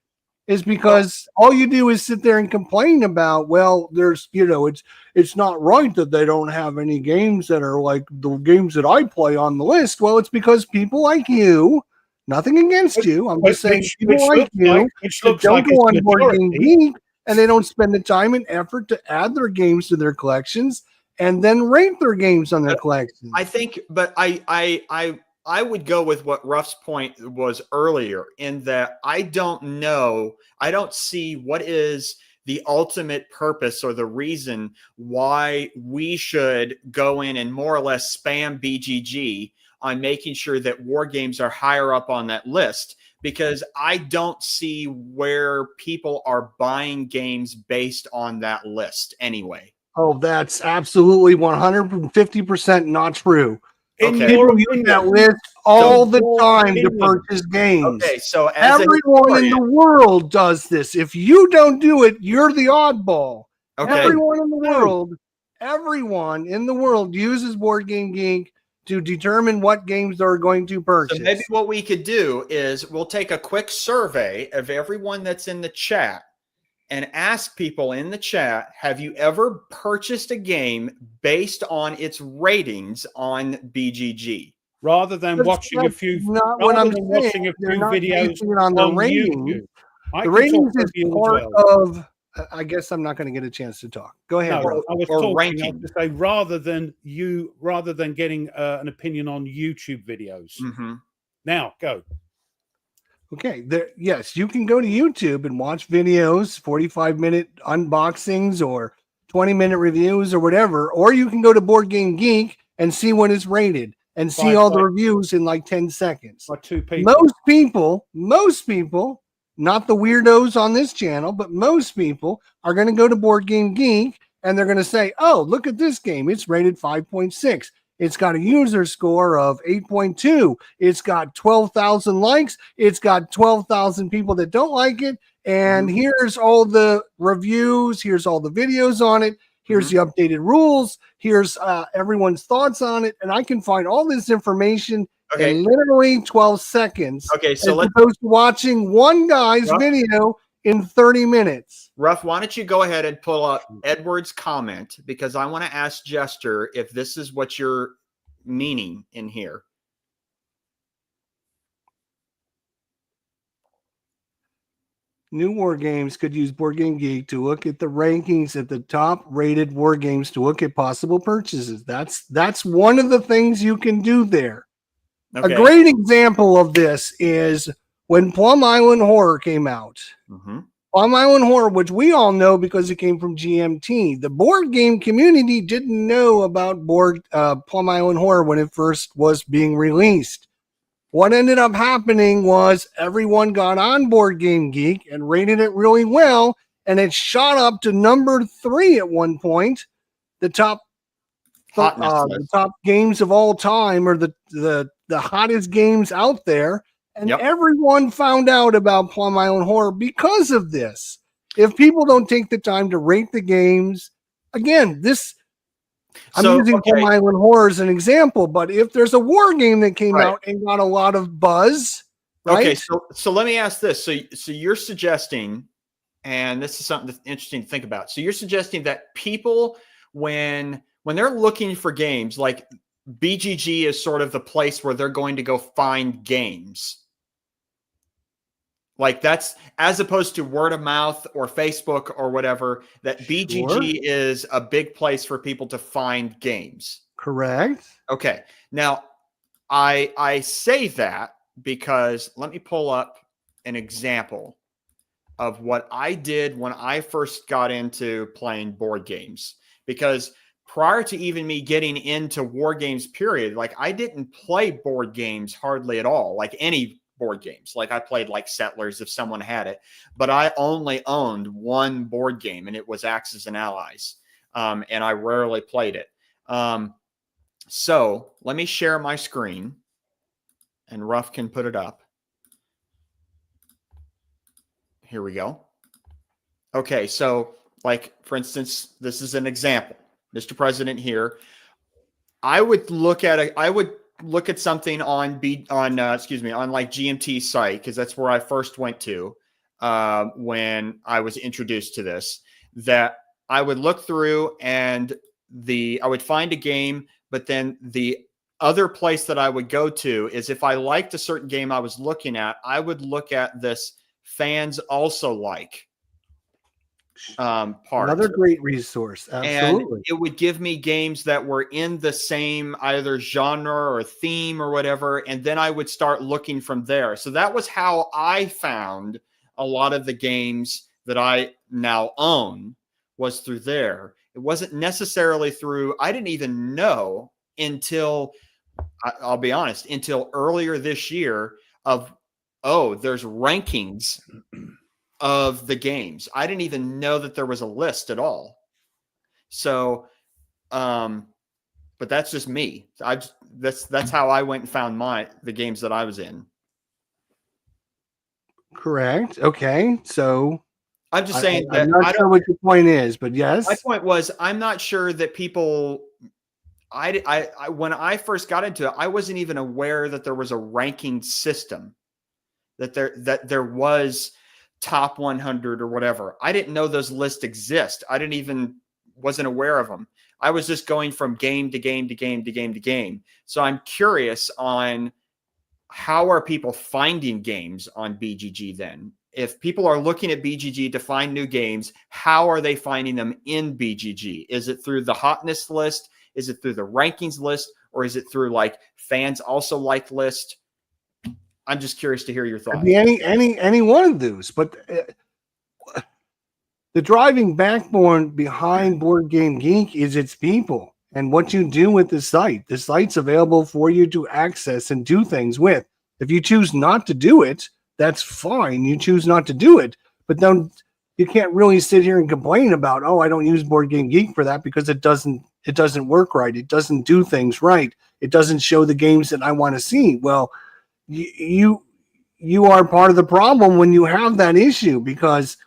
Is because all you do is sit there and complain about, well, there's, it's not right that they don't have any games that are like the games that I play on the list. Well, it's because people like you, nothing against you. I'm just saying people like you don't go on Board Game Geek and they don't spend the time and effort to add their games to their collections and then rate their games on their collections. I think, but I would go with what Ruff's point was earlier in that I don't see what is the ultimate purpose or the reason why we should go in and more or less spam BGG on making sure that war games are higher up on that list, because I don't see where people are buying games based on that list anyway. Oh, that's absolutely 150% not true. Okay. People use that list all the time to purchase games. Okay, so everyone in the world does this. If you don't do it, you're the oddball. Okay. Everyone in the world uses Board Game Geek to determine what games they're going to purchase. So maybe what we could do is we'll take a quick survey of everyone that's in the chat and ask people in the chat, have you ever purchased a game based on its ratings on BGG? Rather than watching a few videos on the ratings. The ratings is part of, I guess I'm not going to get a chance to talk. Go ahead. No, I was talking to say rather than getting an opinion on YouTube videos. Mm-hmm. Now, go. Okay, yes, you can go to YouTube and watch videos, 45-minute unboxings or 20-minute reviews or whatever, or you can go to Board Game Geek and see what is rated and see all the reviews in like 10 seconds. By two people. Most people, not the weirdos on this channel, but most people are going to go to Board Game Geek and they're going to say, oh, look at this game. It's rated 5.6. It's got a user score of 8.2. It's got 12,000 likes. It's got 12,000 people that don't like it. And here's all the reviews. Here's all the videos on it. Here's the updated rules. Here's everyone's thoughts on it. And I can find all this information in literally 12 seconds. Okay, so as opposed to watching one guy's video in 30 minutes. Ruff, why don't you go ahead and pull up Edward's comment, because I want to ask Jester if this is what you're meaning in here. New War Games could use Board Game Geek to look at the rankings at the top rated War Games to look at possible purchases. That's one of the things you can do there. Okay. A great example of this is when Plum Island Horror came out. Plum Island Horror, which we all know because it came from GMT. The board game community didn't know about Plum Island Horror when it first was being released. What ended up happening was everyone got on Board Game Geek and rated it really well, and it shot up to number 3 at one point. The top games of all time, or the hottest games out there. And everyone found out about Plum Island Horror because of this. If people don't take the time to rate the games, again, I'm using Plum Island Horror as an example, but if there's a war game that came out and got a lot of buzz, right? Okay, so let me ask this. So you're suggesting, and this is something that's interesting to think about. So you're suggesting that people, when they're looking for games, like BGG is sort of the place where they're going to go find games. Like that's, as opposed to word of mouth or Facebook or whatever, that BGG is a big place for people to find games. Correct. Okay. Now, I say that because let me pull up an example of what I did when I first got into playing board games. Because prior to even me getting into war games, period, like I didn't play board games hardly at all, like any board games. Like I played like Settlers if someone had it, but I only owned one board game, and it was Axis and Allies. And I rarely played it. So let me share my screen, and Ruff can put it up. Here we go. Okay, so like, for instance, this is an example. Mr. President here. I would look at something on like GMT's site, because that's where I first went to when I was introduced to this, that I would look through and I would find a game, but then the other place that I would go to is if I liked a certain game I was looking at, I would look at this fans also like part. Another great resource. Absolutely. And it would give me games that were in the same either genre or theme or whatever, and then I would start looking from there. So that was how I found a lot of the games that I now own, was through there. It wasn't necessarily through, I didn't even know until, I'll be honest, until earlier this year of, there's rankings of the games. I didn't even know that there was a list at all. So, but that's just me. That's how I went and found the games that I was in. Correct. Okay. So I'm just saying that I'm not sure what your point is, but yes. My point was, I'm not sure that people, I when I first got into it, I wasn't even aware that there was a ranking system, that there was top 100 or whatever. I didn't know those lists exist. Wasn't aware of them. I was just going from game to game to game to game to game. So I'm curious on how are people finding games on BGG then? If people are looking at BGG to find new games, how are they finding them in BGG? Is it through the hotness list? Is it through the rankings list? Or is it through like fans also like list? I'm just curious to hear your thoughts. Could be any one of those, but the driving backbone behind Board Game Geek is its people and what you do with the site. The site's available for you to access and do things with. If you choose not to do it, that's fine. You choose not to do it, but don't you can't really sit here and complain about, oh, I don't use Board Game Geek for that because it doesn't work right. It doesn't do things right. It doesn't show the games that I want to see. Well, you are part of the problem when you have that issue, because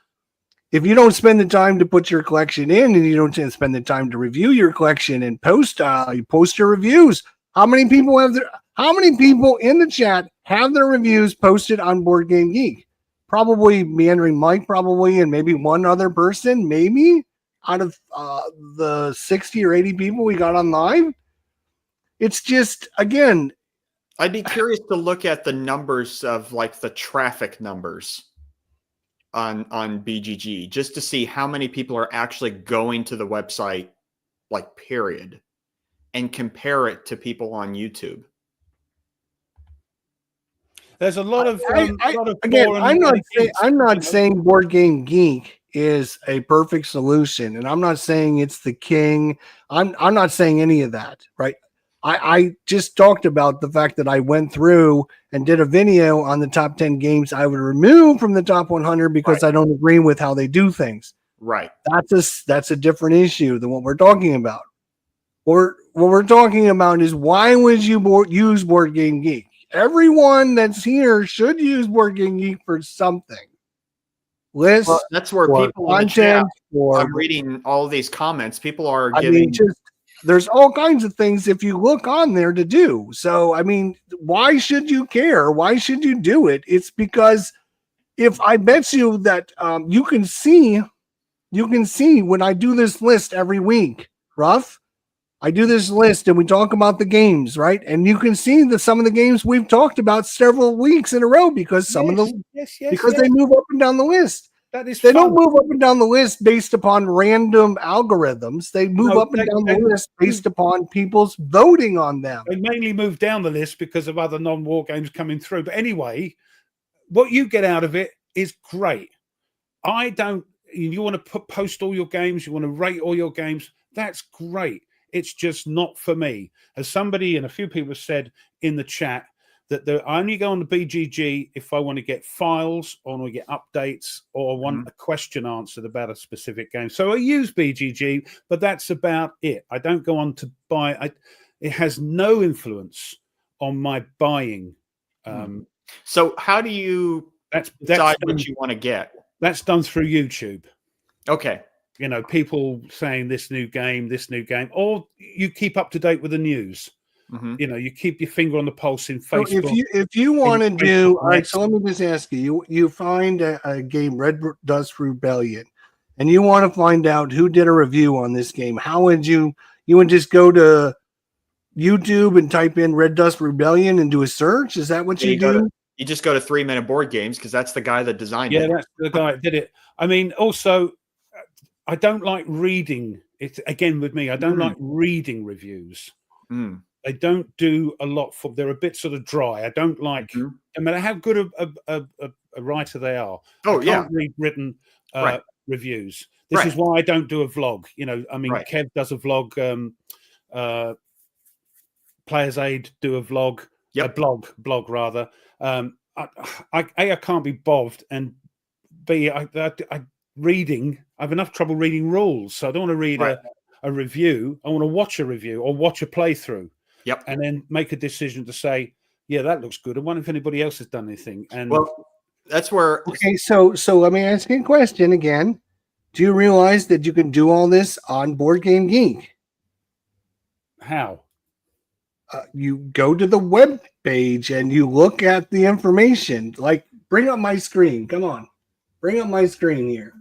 if you don't spend the time to put your collection in and you don't spend the time to review your collection and post your reviews, how many people in the chat have their reviews posted on Board Game Geek? Probably Meandering Mike, probably, and maybe one other person, maybe out of the 60 or 80 people we got on live. It's just, again, I'd be curious to look at the numbers of like the traffic numbers on BGG, just to see how many people are actually going to the website, like period, and compare it to people on YouTube. There's a lot of I'm not saying Board Game Geek is a perfect solution, and I'm not saying it's the king. I'm not saying any of that, right? I just talked about the fact that I went through and did a video on the top 10 games I would remove from the top 100 because I don't agree with how they do things. Right. That's a different issue than what we're talking about. Or what we're talking about is, why would you use Board Game Geek? Everyone that's here should use Board Game Geek for something. Lists. Well, that's where people in the chat, I'm reading all of these comments. People are giving. There's all kinds of things if you look on there to do. So, I mean, why should you care? Why should you do it? It's because if I bet you that you can see when I do this list every week, Ruff, I do this list and we talk about the games, right? And you can see that some of the games we've talked about several weeks in a row because they move up and down the list. They don't move up and down the list based upon random algorithms. They move up and down the list based upon people's voting on them. They mainly move down the list because of other non-war games coming through. But anyway, what you get out of it is great. You want to post all your games, you want to rate all your games. That's great. It's just not for me. As somebody and a few people said in the chat, that I only go on the BGG if I want to get files, or I want to get updates, or I want a question answered about a specific game. So I use BGG, but that's about it. I don't go on to buy. It has no influence on my buying. So how do you decide what you want to get? That's done through YouTube. Okay. You know, people saying this new game, or you keep up to date with the news. Mm-hmm. You know, you keep your finger on the pulse in Facebook. So if you want to do, all right, so let me just ask you, you find a game, Red Dust Rebellion, and you want to find out who did a review on this game. How would you would just go to YouTube and type in Red Dust Rebellion and do a search? Is that what you do? You just go to 3 Minute Board Games, because that's the guy that designed it. Yeah, that's the guy that did it. I mean, also, I don't like reading. It's again with me. I don't like reading reviews. They don't do a lot for. They're a bit sort of dry. I don't like. No matter how good a writer they are. Oh, I can't read written reviews. This is why I don't do a vlog. You know, I mean, Kev does a vlog. Players Aid do a vlog. A blog rather. I can't be bothered, and B, I reading. I have enough trouble reading rules, so I don't want to read a review. I want to watch a review or watch a playthrough. Yep. And then make a decision to say, yeah, that looks good. I wonder if anybody else has done anything. And that's where. Okay, so let me ask you a question again. Do you realize that you can do all this on Board Game Geek? How? You go to the web page and you look at the information. Like, bring up my screen. Come on, bring up my screen here.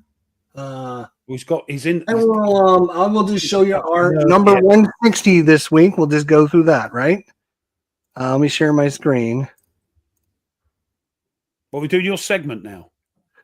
He's in. I will just show you our number 160 this week. We'll just go through that, right? Let me share my screen. Well, we do your segment now.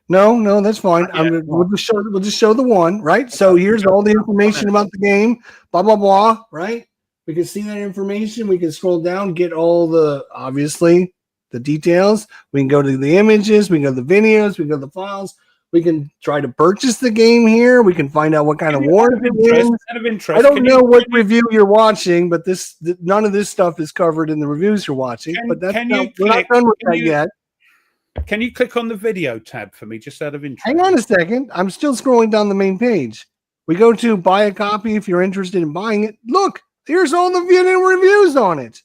No, that's fine. We'll just show the one, right? So here's all the information about the game, blah blah blah, right? We can see that information. We can scroll down, get all obviously the details. We can go to the images, we can go to the videos, we can go to the files. We can try to purchase the game here. We can find out what kind of war it is. I don't know what review you're watching, but none of this stuff is covered in the reviews you're watching. But we're not done with that yet. Can you click on the video tab for me, just out of interest? Hang on a second. I'm still scrolling down the main page. We go to buy a copy if you're interested in buying it. Look, here's all the video reviews on it.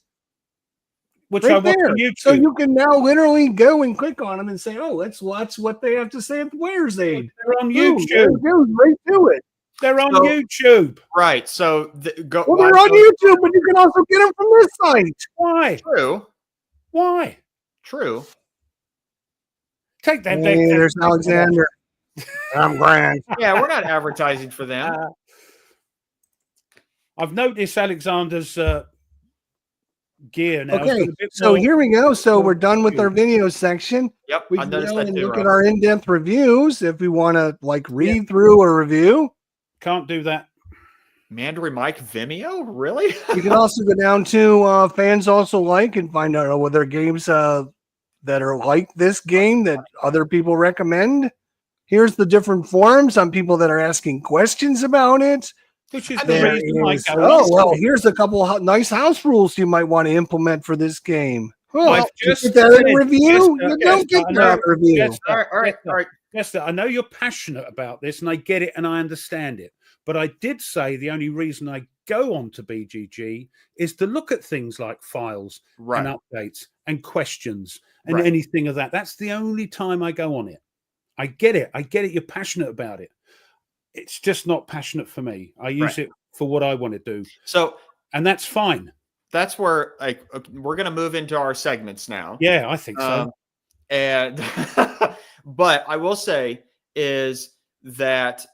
Which Right I watch there. on YouTube. So you can now literally go and click on them and say, "Oh, let's watch what they have to say at the Players Aid." They're on Boom, YouTube. there it goes, right to it. They're on So- YouTube. Right. So go. Well, they're on YouTube, but you can also get them from this site. Why? True. Why? True. Take that Hey, back. there's Alexander. I'm Grant. Yeah, we're not advertising for them. I've noticed Alexander's gear now. It's Okay, got a bit so more- here we go. So we're done with our video section. Yep. We I can noticed go that and too. look at Rob. our in-depth reviews if we want to like read through a review. Can't do that. Mandarin Mike Vimeo? Really? You can also go down to fans also like and find out whether games that are like this game that other people recommend. Here's the different forums on people that are asking questions about it. Which is the There reason I is- go. oh, well, here's a couple nice house rules you might want to implement for this game. Oh, I've you just get that in said- a review? Jester, You don't get Jester, that in a review. Jester, all right. All right. Jester, I know you're passionate about this and I get it and I understand it. But I did say the only reason I go on to BGG is to look at things like files Right. and updates and questions and Right. anything of that. That's the only time I go on it. I get it. I get it. You're passionate about it. It's just not passionate for me. I use it for what I want to do. So And that's fine. that's where we're going to move into our segments now. Yeah, I think so. And but I will say is that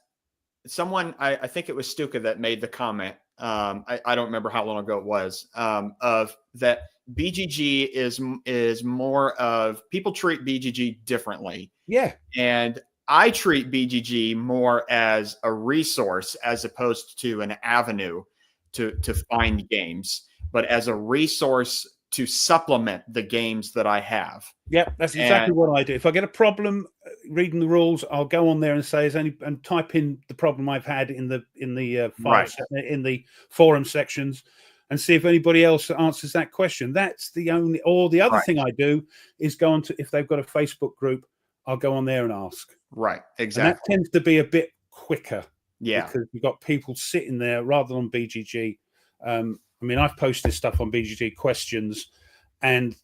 someone, I think it was Stuka that made the comment. I don't remember how long ago it was, of that BGG is more of, people treat BGG differently. Yeah. And I treat BGG more as a resource as opposed to an avenue to find games, but as a resource to supplement the games that I have. Yeah, that's exactly what I do. If I get a problem reading the rules, I'll go on there and say, and type in the problem I've had in the in the forum sections, and see if anybody else answers that question. That's the only. Or the other thing I do is go on to, if they've got a Facebook group, I'll go on there and ask. Right, exactly. And that tends to be a bit quicker. Yeah, because you've got people sitting there rather than BGG. I mean, I've posted stuff on BGG questions, and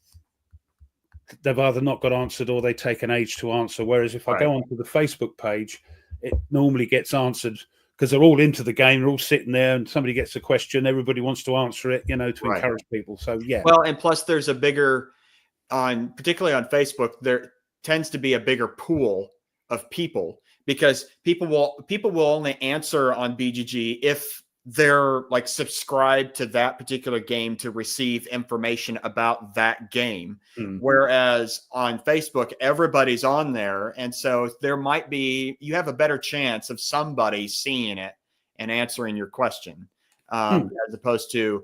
they've either not got answered or they take an age to answer. Whereas if I go onto the Facebook page, it normally gets answered because they're all into the game. They're all sitting there, and somebody gets a question. Everybody wants to answer it, to encourage people. So yeah. Well, and plus there's a bigger, particularly on Facebook, there tends to be a bigger pool of people, because people will only answer on BGG if they're like subscribed to that particular game to receive information about that game. Whereas on Facebook, everybody's on there. And so you have a better chance of somebody seeing it and answering your question, as opposed to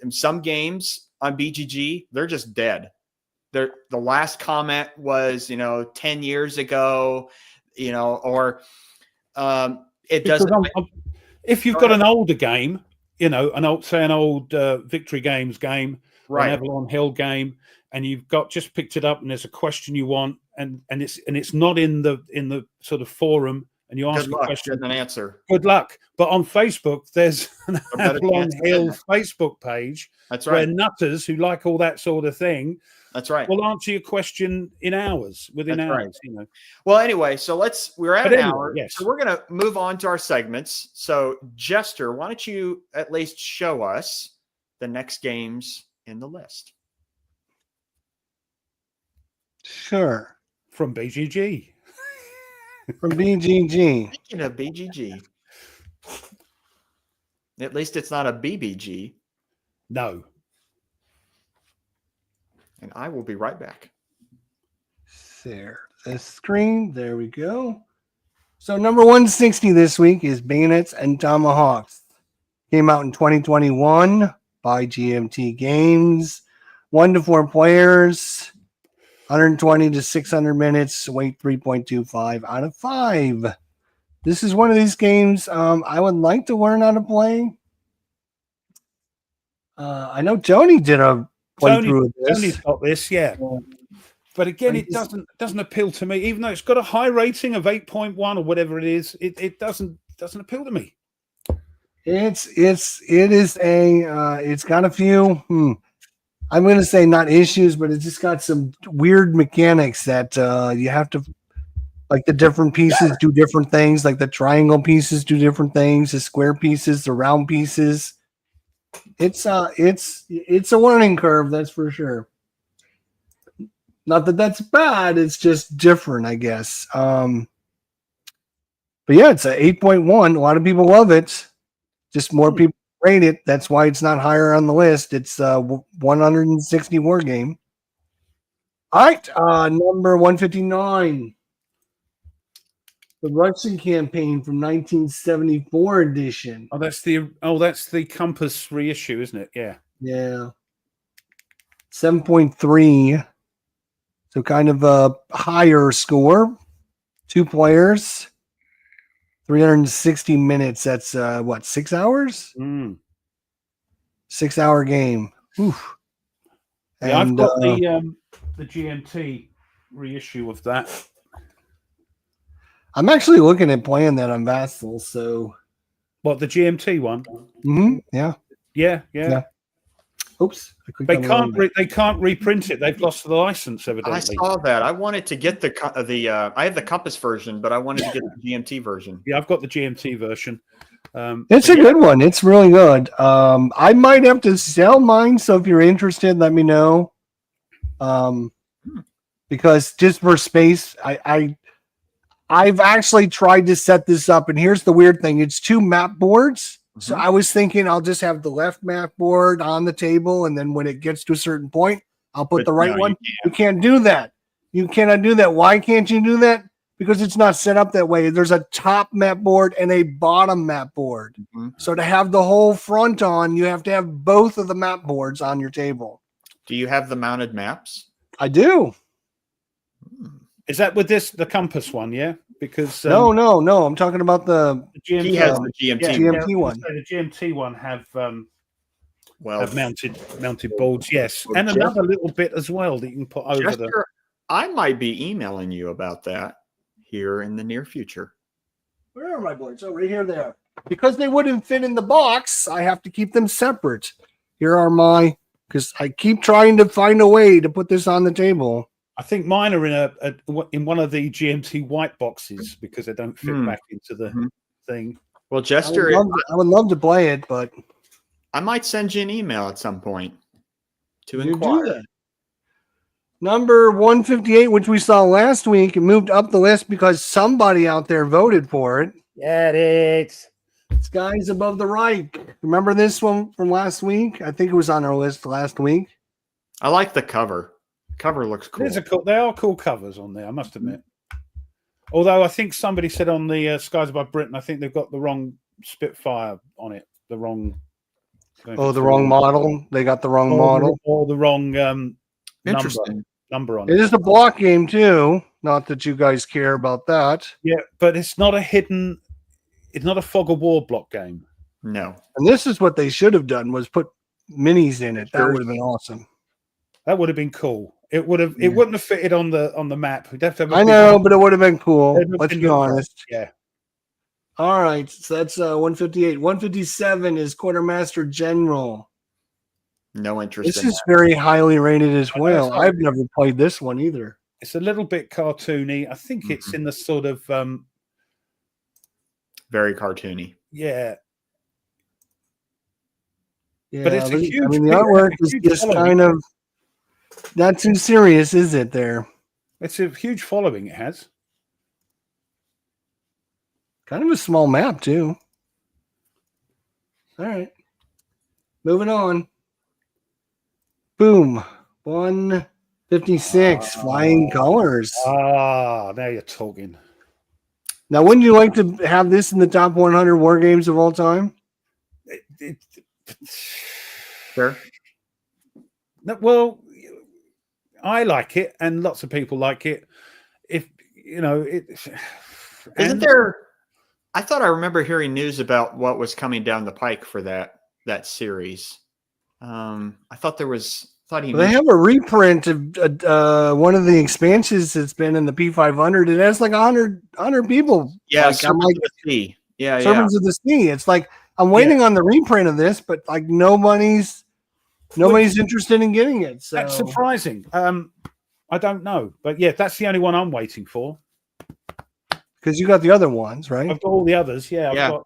some games on BGG, they're just dead. The last comment was, 10 years ago, or it doesn't. If you've got an older game, an old Victory Games game, or an Avalon Hill game, and you've just picked it up, and there's a question you want, and it's not in the sort of forum, and you ask a question, an answer. Good luck. But on Facebook, there's an Avalon Hill Facebook page. That's right. Where nutters who like all that sort of thing. That's right. We'll answer your question within hours. Right. Well, anyway, so we're at an hour. Yes. So we're going to move on to our segments. So Jester, why don't you at least show us the next games in the list? Sure. From BGG. From BGG. Speaking of BGG, at least it's not a BBG. No. And I will be right back. Share the screen. There we go. So number 160 this week is Bayonets and Tomahawks. Came out in 2021 by GMT Games. 1 to 4 players. 120 to 600 minutes. Weight 3.25 out of 5. This is one of these games I would like to learn how to play. I know Tony did a playthrough of this. Tony's got this, yeah. But again, it doesn't appeal to me, even though it's got a high rating of 8.1 or whatever it is. It doesn't appeal to me. It's got a few. I'm going to say not issues, but it's just got some weird mechanics that you have to, like the different pieces do different things. Like the triangle pieces do different things. The square pieces, the round pieces. It's a learning curve, that's for sure. Not that that's bad. It's just different, I guess. But yeah, it's a 8.1. A lot of people love it. Just more people rate it. That's why it's not higher on the list. It's 160 war game. All right, number 159. The Russian campaign from 1974 edition. Oh, that's the Compass reissue, isn't it? Yeah. Yeah. 7.3. So kind of a higher score. 2 players. 360 minutes. That's 6 hours? 6 hour game. Oof. Yeah, I've got the GMT reissue of that. I'm actually looking at playing that on Vassal. So, what, the GMT one? Yeah. Yeah. Oops. They can't reprint it. They've lost the license, evidently. I saw that. I wanted to get I have the Compass version, but I wanted to get the GMT version. Yeah, I've got the GMT version. It's a good one. It's really good. I might have to sell mine, so if you're interested, let me know. Because just for space, I've actually tried to set this up, and here's the weird thing: it's 2 map boards. So I was thinking I'll just have the left map board on the table, and then when it gets to a certain point, I'll put the right one. You can't do that. You cannot do that. Why can't you do that? Because it's not set up that way. There's a top map board and a bottom map board. So to have the whole front on, you have to have both of the map boards on your table. Do you have the mounted maps? I do. Is that with the Compass one? Yeah, because no. I'm talking about the GMT. He has the GMT. GMT one. The GMT one have mounted well, boards. Yes, and another little bit as well that you can put over the. I might be emailing you about that here in the near future. Where are my boards? Oh, right here they are. Because they wouldn't fit in the box, I have to keep them separate. Here are because I keep trying to find a way to put this on the table. I think mine are in one of the GMT white boxes because they don't fit back into the thing. Well, Jester, I would love to play it, but I might send you an email at some point to inquire. Number 158, which we saw last week, it moved up the list because somebody out there voted for it. Get it. Skies Above the Reich. Remember this one from last week? I think it was on our list last week. I like the cover. Cover looks cool. They are cool covers on there, I must admit. Although I think somebody said on the Skies Above Britain, I think they've got the wrong Spitfire on it. The wrong. The wrong model. They got the wrong model. Or the wrong number on it. It is a block game too. Not that you guys care about that. Yeah, but it's not it's not a Fog of War block game. No. And this is what they should have done was put minis in it. That would have been awesome. That would have been cool. It wouldn't have fitted on the map. We'd have to have I know, but it would have been cool. Let's be honest. Yeah. All right. So that's 158. 157 is Quartermaster General. No interest. This is very highly rated as well. I've never played this one either. It's a little bit cartoony. I think it's in the sort of very cartoony. Yeah. Yeah, but it's a huge. the artwork is just kind of not too serious, is it? There, it's a huge following. It has kind of a small map too. All right, moving on. Boom, 156 Flying Colors. Now you're talking. Now, wouldn't you like to have this in the top 100 war games of all time? Sure. Well, I like it, and lots of people like it. If you know it, isn't there? I thought I remember hearing news about what was coming down the pike for that series. I thought there was thought he Well, they have a reprint of one of the expansions that's been in the P500. It has like 100 people. Yeah, like, I'm Serpents like of the Sea. Yeah, Servants of the Sea. It's like I'm waiting on the reprint of this, but like nobody's interested in getting it. So That's surprising. I don't know, but yeah, that's the only one I'm waiting for. Because you got the other ones, right? I've got all the others. Yeah, I've got.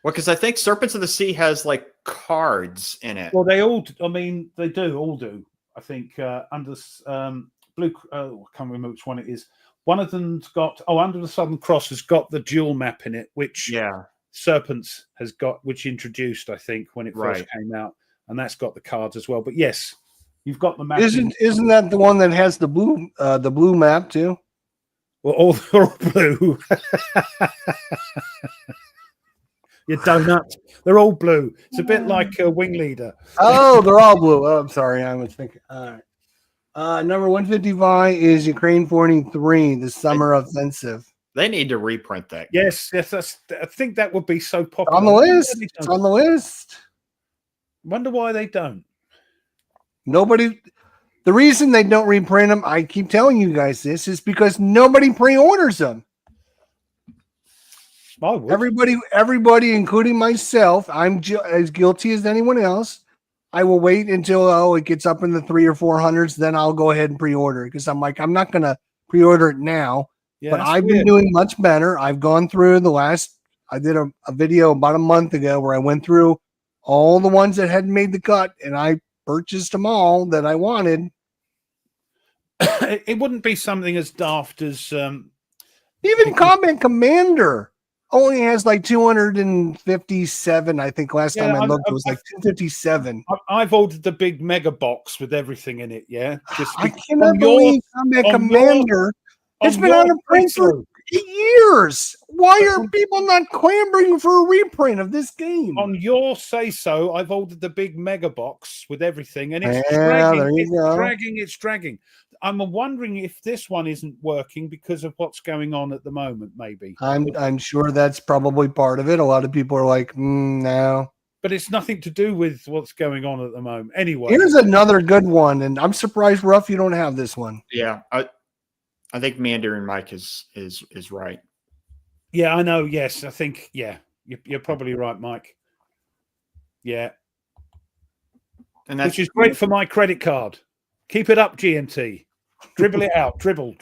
Well, because I think Serpents of the Sea has like cards in it. Well, they all. I mean, they all do. I think under blue. I can't remember which one it is. One of them's got. Oh, Under the Southern Cross has got the dual map in it, which Serpents has got, which introduced, I think, when it first came out, and that's got the cards as well. But yes, you've got the map. Isn't that the one that has the blue map too? Well, they're all blue. You donut. They're all blue. It's a bit like a Wing Leader. Oh, they're all blue. Oh, I'm sorry. I was thinking. All right. Number 155 is Ukraine 43, the Summer Offensive. They need to reprint that. Yes. I think that would be so popular. On the list. It's on the list. Wonder why they don't. Nobody. The reason they don't reprint them, I keep telling you guys this, is because nobody pre-orders them. I would. Everybody, including myself, I'm as guilty as anyone else. I will wait until it gets up in the 300 or 400s, then I'll go ahead and pre-order it because I'm like, I'm not going to pre-order it now. Yeah, but I've been doing much better. I've gone through I did a video about a month ago where I went through all the ones that hadn't made the cut, and I purchased them all that I wanted. It wouldn't be something as daft as even Combat Commander only has like 257. I think last time I looked, it was like 257. I've ordered the big mega box with everything in it. Yeah, I cannot believe Combat Commander. It's been out of print for 8 years. Why are people not clamoring for a reprint of this game? On your say so, I've ordered the big mega box with everything, and it's It's dragging. I'm wondering if this one isn't working because of what's going on at the moment. Maybe I'm sure that's probably part of it. A lot of people are like, no. But it's nothing to do with what's going on at the moment. Anyway, here's another good one, and I'm surprised, Ruff, you don't have this one. Yeah, I think Mandarin Mike is right. Yeah, I know. Yes, I think. Yeah, you're probably right, Mike. Yeah, and that's which is great for my credit card. Keep it up, G&T. Dribble it out. Dribble.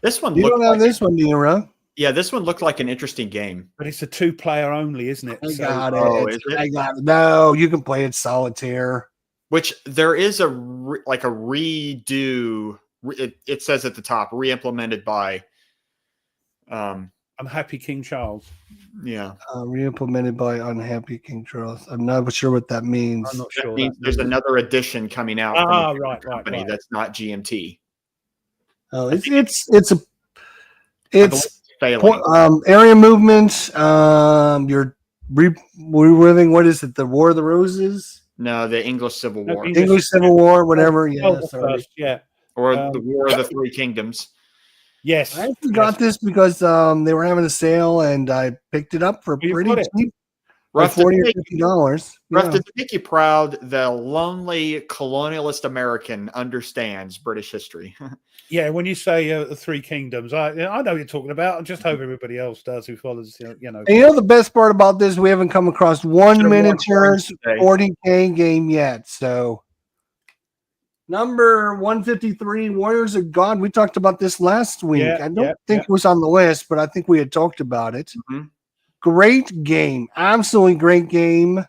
This one. You don't have this one, do you, Ruff? Yeah, this one looked like an interesting game, but it's a 2-player only, isn't it? I got it. I got it. No, you can play it solitaire. Which there is a redo. It says at the top, re-implemented by Unhappy King Charles. Yeah. Re-implemented by Unhappy King Charles. I'm not sure what that means. I'm not sure. That means there's another edition coming out. Right. That's not GMT. Oh, it's area movement. You're reliving, what is it? The War of the Roses? No, the English Civil War. English Civil War, whatever. Yeah, yeah. Or the War of the Three Kingdoms. Yes. I actually got this because they were having a sale and I picked it up for pretty cheap. $40 or $50. Ruff, to make you proud, the lonely colonialist American understands British history. Yeah, when you say the Three Kingdoms, I know what you're talking about. I just hope everybody else does who follows, And the best part about this, we haven't come across one miniatures 40K game yet. So number 153, Warriors of God. We talked about this last week. I don't think it was on the list, but I think we had talked about it. Mm-hmm. Great game. Absolutely great game.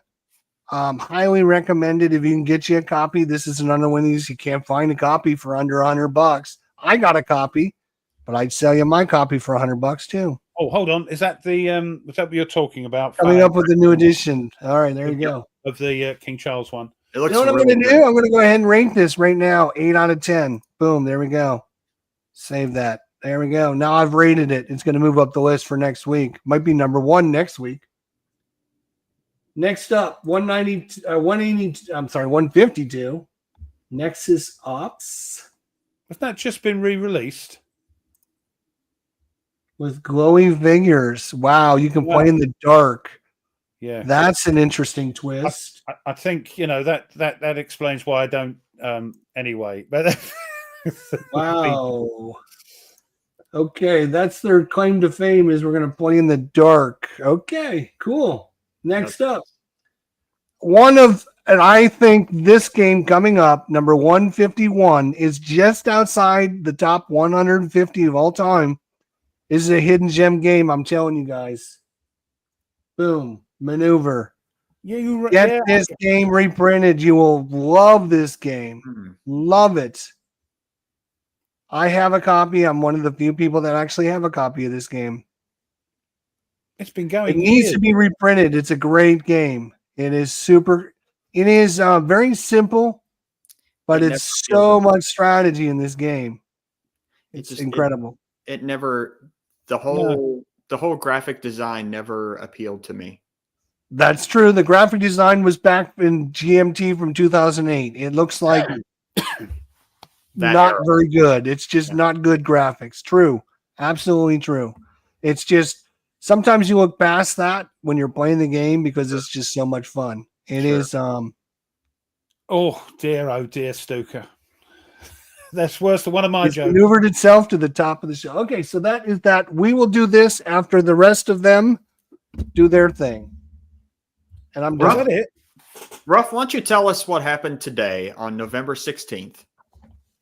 Highly recommended if you can get you a copy. This is another one of these you can't find a copy for under $100. I got a copy, but I'd sell you my copy for $100 too. Oh, hold on. Is that the was that what you're talking about? Coming up with the new edition. All right, there you go. Of the King Charles one. It looks what I'm going to do? I'm going to go ahead and rank this right now. 8 out of 10. Boom. There we go. Save that. There we go. Now I've rated it. It's going to move up the list for next week. Might be number 1 next week. Next up, 152. Nexus Ops. Has that just been re-released? With glowing figures. Wow, you can play in the dark. Yeah. That's an interesting twist. I think, that explains why I don't Anyway, but Wow. Okay, that's their claim to fame is we're going to play in the dark. Okay, cool. Next up, and I think this game coming up, number 151, is just outside the top 150 of all time. This is a hidden gem game, I'm telling you guys. Boom, Maneuver. Get this game reprinted. You will love this game. Love it. I have a copy. I'm one of the few people that actually have a copy of this game. It's been going. It needs to be reprinted. It's a great game. It is super. It is very simple, but it's so much strategy in this game. It's incredible. It never. The whole graphic design never appealed to me. That's true. The graphic design was back in GMT from 2008. It looks like not very good. It's just not good graphics. True. Absolutely true. It's just sometimes you look past that when you're playing the game because it's just so much fun. It is. Oh dear, Stuka. That's worse than one of my jokes. Maneuvered itself to the top of the show. Okay, so that is that. We will do this after the rest of them do their thing. And I'm done. Is that it? Ruff, why don't you tell us what happened today on November 16th?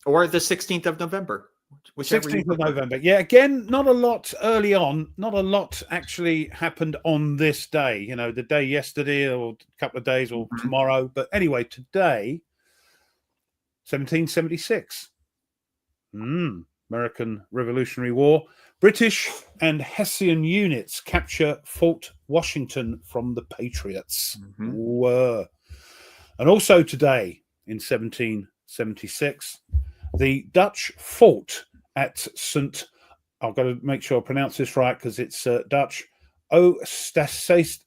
Or the 16th of November. 16th of November. Yeah, again, not a lot early on. Not a lot actually happened on this day. You know, the day yesterday or a couple of days or tomorrow. But anyway, today, 1776. American Revolutionary War. British and Hessian units capture Fort Washington from the Patriots. Whoa. And also today, in 1776, the Dutch fort at St. I've got to make sure I pronounce this right because it's Dutch. St.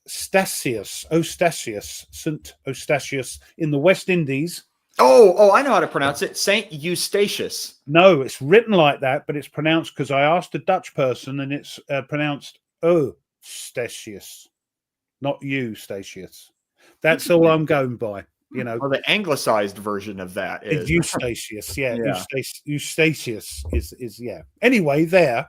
Eustatius in the West Indies. Oh, I know how to pronounce it. St. Eustatius. No, it's written like that, but it's pronounced because I asked a Dutch person and it's pronounced Eustatius, not Eustatius. That's all I'm going by. You know, well, the anglicized version of that is Eustatius. Yeah. Eustatius is. Anyway, there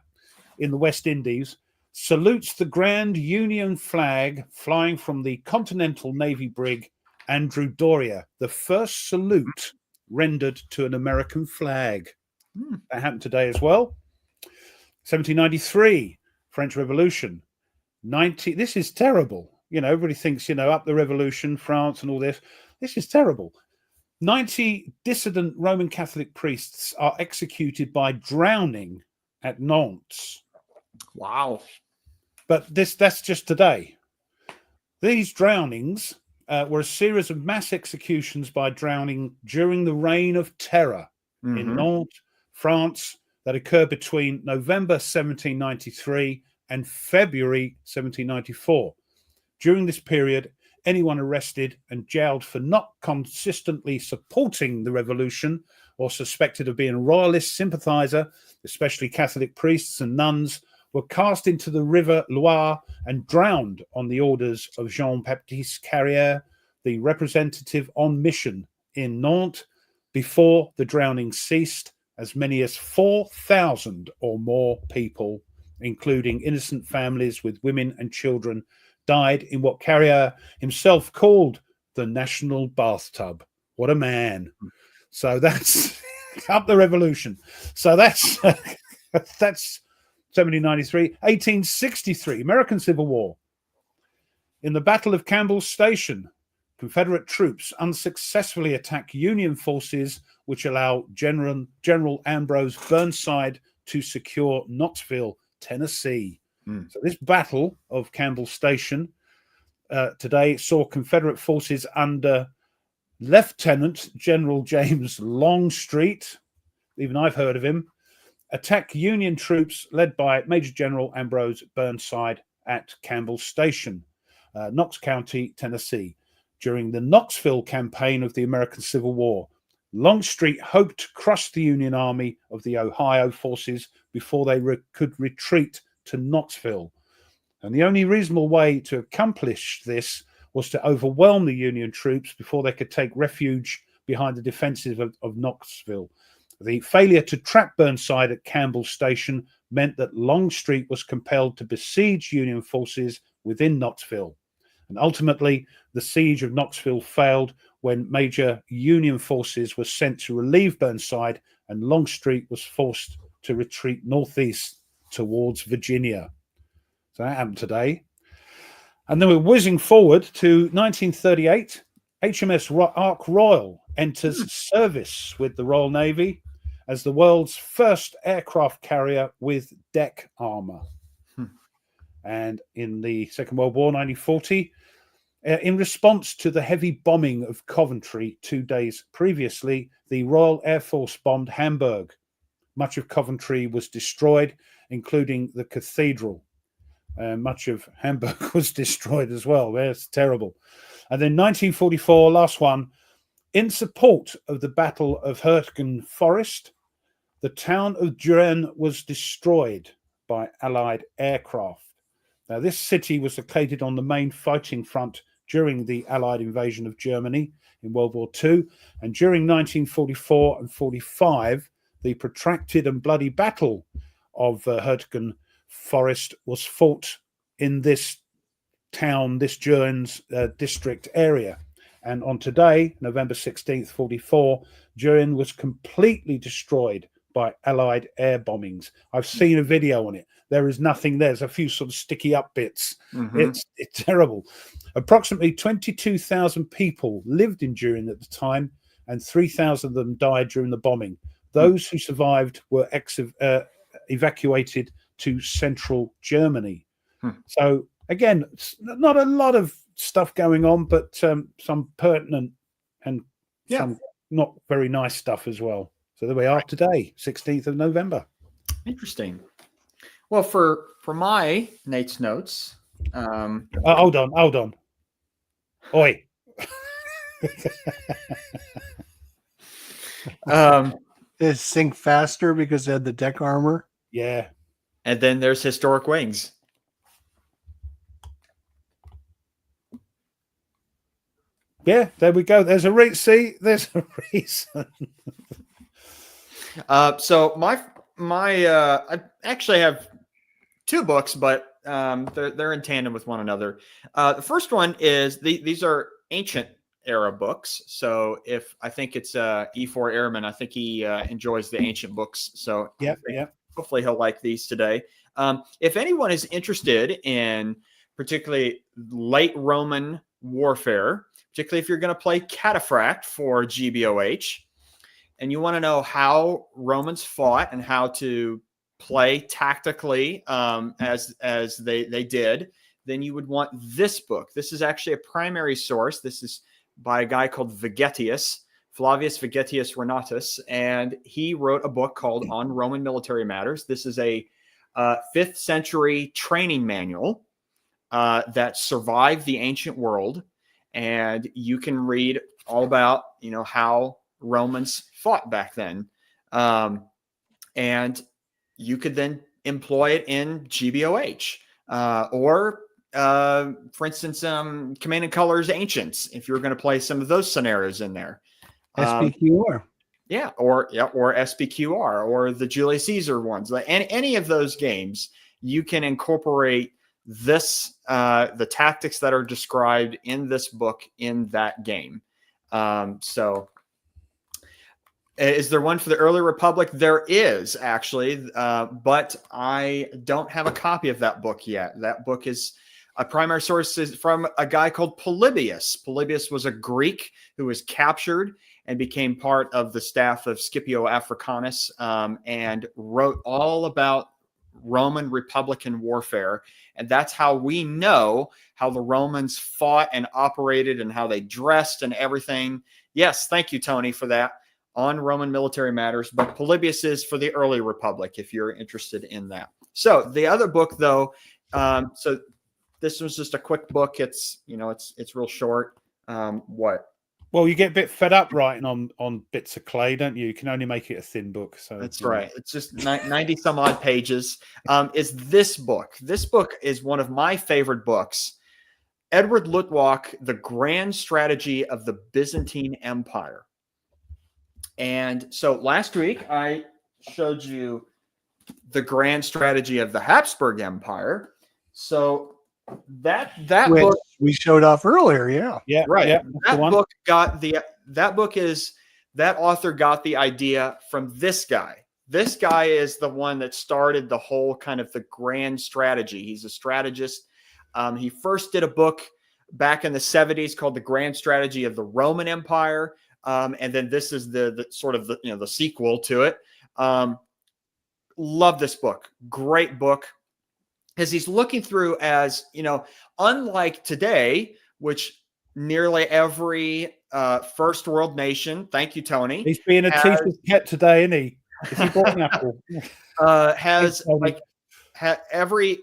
in the West Indies, salutes the Grand Union flag flying from the Continental Navy brig Andrew Doria, the first salute rendered to an American flag. That happened today as well. 1793, French Revolution. This is terrible. You know, everybody thinks, up the revolution, France and all this. This is terrible. 90 dissident Roman Catholic priests are executed by drowning at Nantes. Wow. But that's just today. These drownings were a series of mass executions by drowning during the Reign of Terror in Nantes, France, that occurred between November 1793 and February 1794. During this period, anyone arrested and jailed for not consistently supporting the revolution or suspected of being a royalist sympathizer, especially Catholic priests and nuns, were cast into the River Loire and drowned on the orders of Jean-Baptiste Carrière, the representative on mission in Nantes. Before the drowning ceased, as many as 4,000 or more people, including innocent families with women and children, died in what Carrière himself called the national bathtub. What a man. So that's up the revolution. So that's 1793. 1863, American Civil War. In the Battle of Campbell's Station, Confederate troops unsuccessfully attack Union forces, which allow General Ambrose Burnside to secure Knoxville, Tennessee. So this battle of Campbell's Station today saw Confederate forces under Lieutenant General James Longstreet, even I've heard of him, attack Union troops led by Major General Ambrose Burnside at Campbell's Station, Knox County, Tennessee. During the Knoxville campaign of the American Civil War, Longstreet hoped to crush the Union Army of the Ohio forces before they could retreat to Knoxville. And the only reasonable way to accomplish this was to overwhelm the Union troops before they could take refuge behind the defences of Knoxville. The failure to trap Burnside at Campbell Station meant that Longstreet was compelled to besiege Union forces within Knoxville. And ultimately, the siege of Knoxville failed when major Union forces were sent to relieve Burnside, and Longstreet was forced to retreat northeast towards Virginia. So that happened today. And then we're whizzing forward to 1938. HMS Ark Royal enters service with the Royal Navy as the world's first aircraft carrier with deck armor. And in the Second World War, 1940, in response to the heavy bombing of Coventry 2 days previously, the Royal Air Force bombed Hamburg. Much of Coventry was destroyed, including the cathedral. Much of Hamburg was destroyed as well. That's terrible. And then 1944, last one, in support of the Battle of Hurtgen Forest, the town of Düren was destroyed by Allied aircraft. Now, this city was located on the main fighting front during the Allied invasion of Germany in World War II. And during 1944 and 45, the protracted and bloody Battle of Hurtgen Forest was fought in this town, this Düren's district area. And on today, November 16th, 44, Düren was completely destroyed by Allied air bombings. I've seen a video on it. There is nothing there. There's a few sort of sticky up bits. It's terrible. Approximately 22,000 people lived in Düren at the time, and 3,000 of them died during the bombing. Those who survived were evacuated to central Germany. So again, not a lot of stuff going on, but some pertinent and some not very nice stuff as well. So there we are today, 16th of November. Interesting. Well, for my Nate's notes, hold on. Oi. It sink faster because they had the deck armor. Yeah. And then there's historic wings. Yeah, there we go. There's a reason. See, there's a reason. So my I actually have two books, but they're in tandem with one another. The first one is these are ancient era books. So if I think it's E4 Airman, I think he enjoys the ancient books. So hopefully he'll like these today. If anyone is interested in particularly late Roman warfare, particularly if you're going to play Cataphract for GBOH, and you want to know how Romans fought and how to play tactically as they did, then you would want this book. This is actually a primary source. This is by a guy called Vegetius, Flavius Vegetius Renatus, and he wrote a book called On Roman Military Matters. This is a 5th century training manual that survived the ancient world, and you can read all about how Romans fought back then, and you could then employ it in GBOH or for instance, Command and Colors Ancients, if you're going to play some of those scenarios in there. SPQR. Or SPQR or the Julius Caesar ones. Any of those games, you can incorporate this the tactics that are described in this book in that game. So is there one for the early Republic? There is actually, but I don't have a copy of that book yet. That book is a primary source is from a guy called Polybius. Polybius was a Greek who was captured and became part of the staff of Scipio Africanus, and wrote all about Roman Republican warfare. And that's how we know how the Romans fought and operated and how they dressed and everything. Yes, thank you, Tony, for that. On Roman Military Matters, but Polybius is for the early Republic if you're interested in that. So the other book, though, so this was just a quick book. It's it's real short. What? Well, you get a bit fed up writing on bits of clay, don't you? You can only make it a thin book. So that's right. It's just 90 some odd pages. Is this book? This book is one of my favorite books. Edward Luttwak, The Grand Strategy of the Byzantine Empire. And so last week I showed you the grand strategy of the Habsburg Empire. So that Which book we showed off earlier. Yeah. Yeah, right. Yeah, That author got the idea from this guy. This guy is the one that started the whole kind of the grand strategy. He's a strategist. He first did a book back in the 70s called The Grand Strategy of the Roman Empire. And then this is the sort of the sequel to it. Love this book. Great book. Because he's looking through as, unlike today, which nearly every first world nation, thank you, Tony. he's being a teacher's pet today, isn't he? Is he bought an apple? Has every,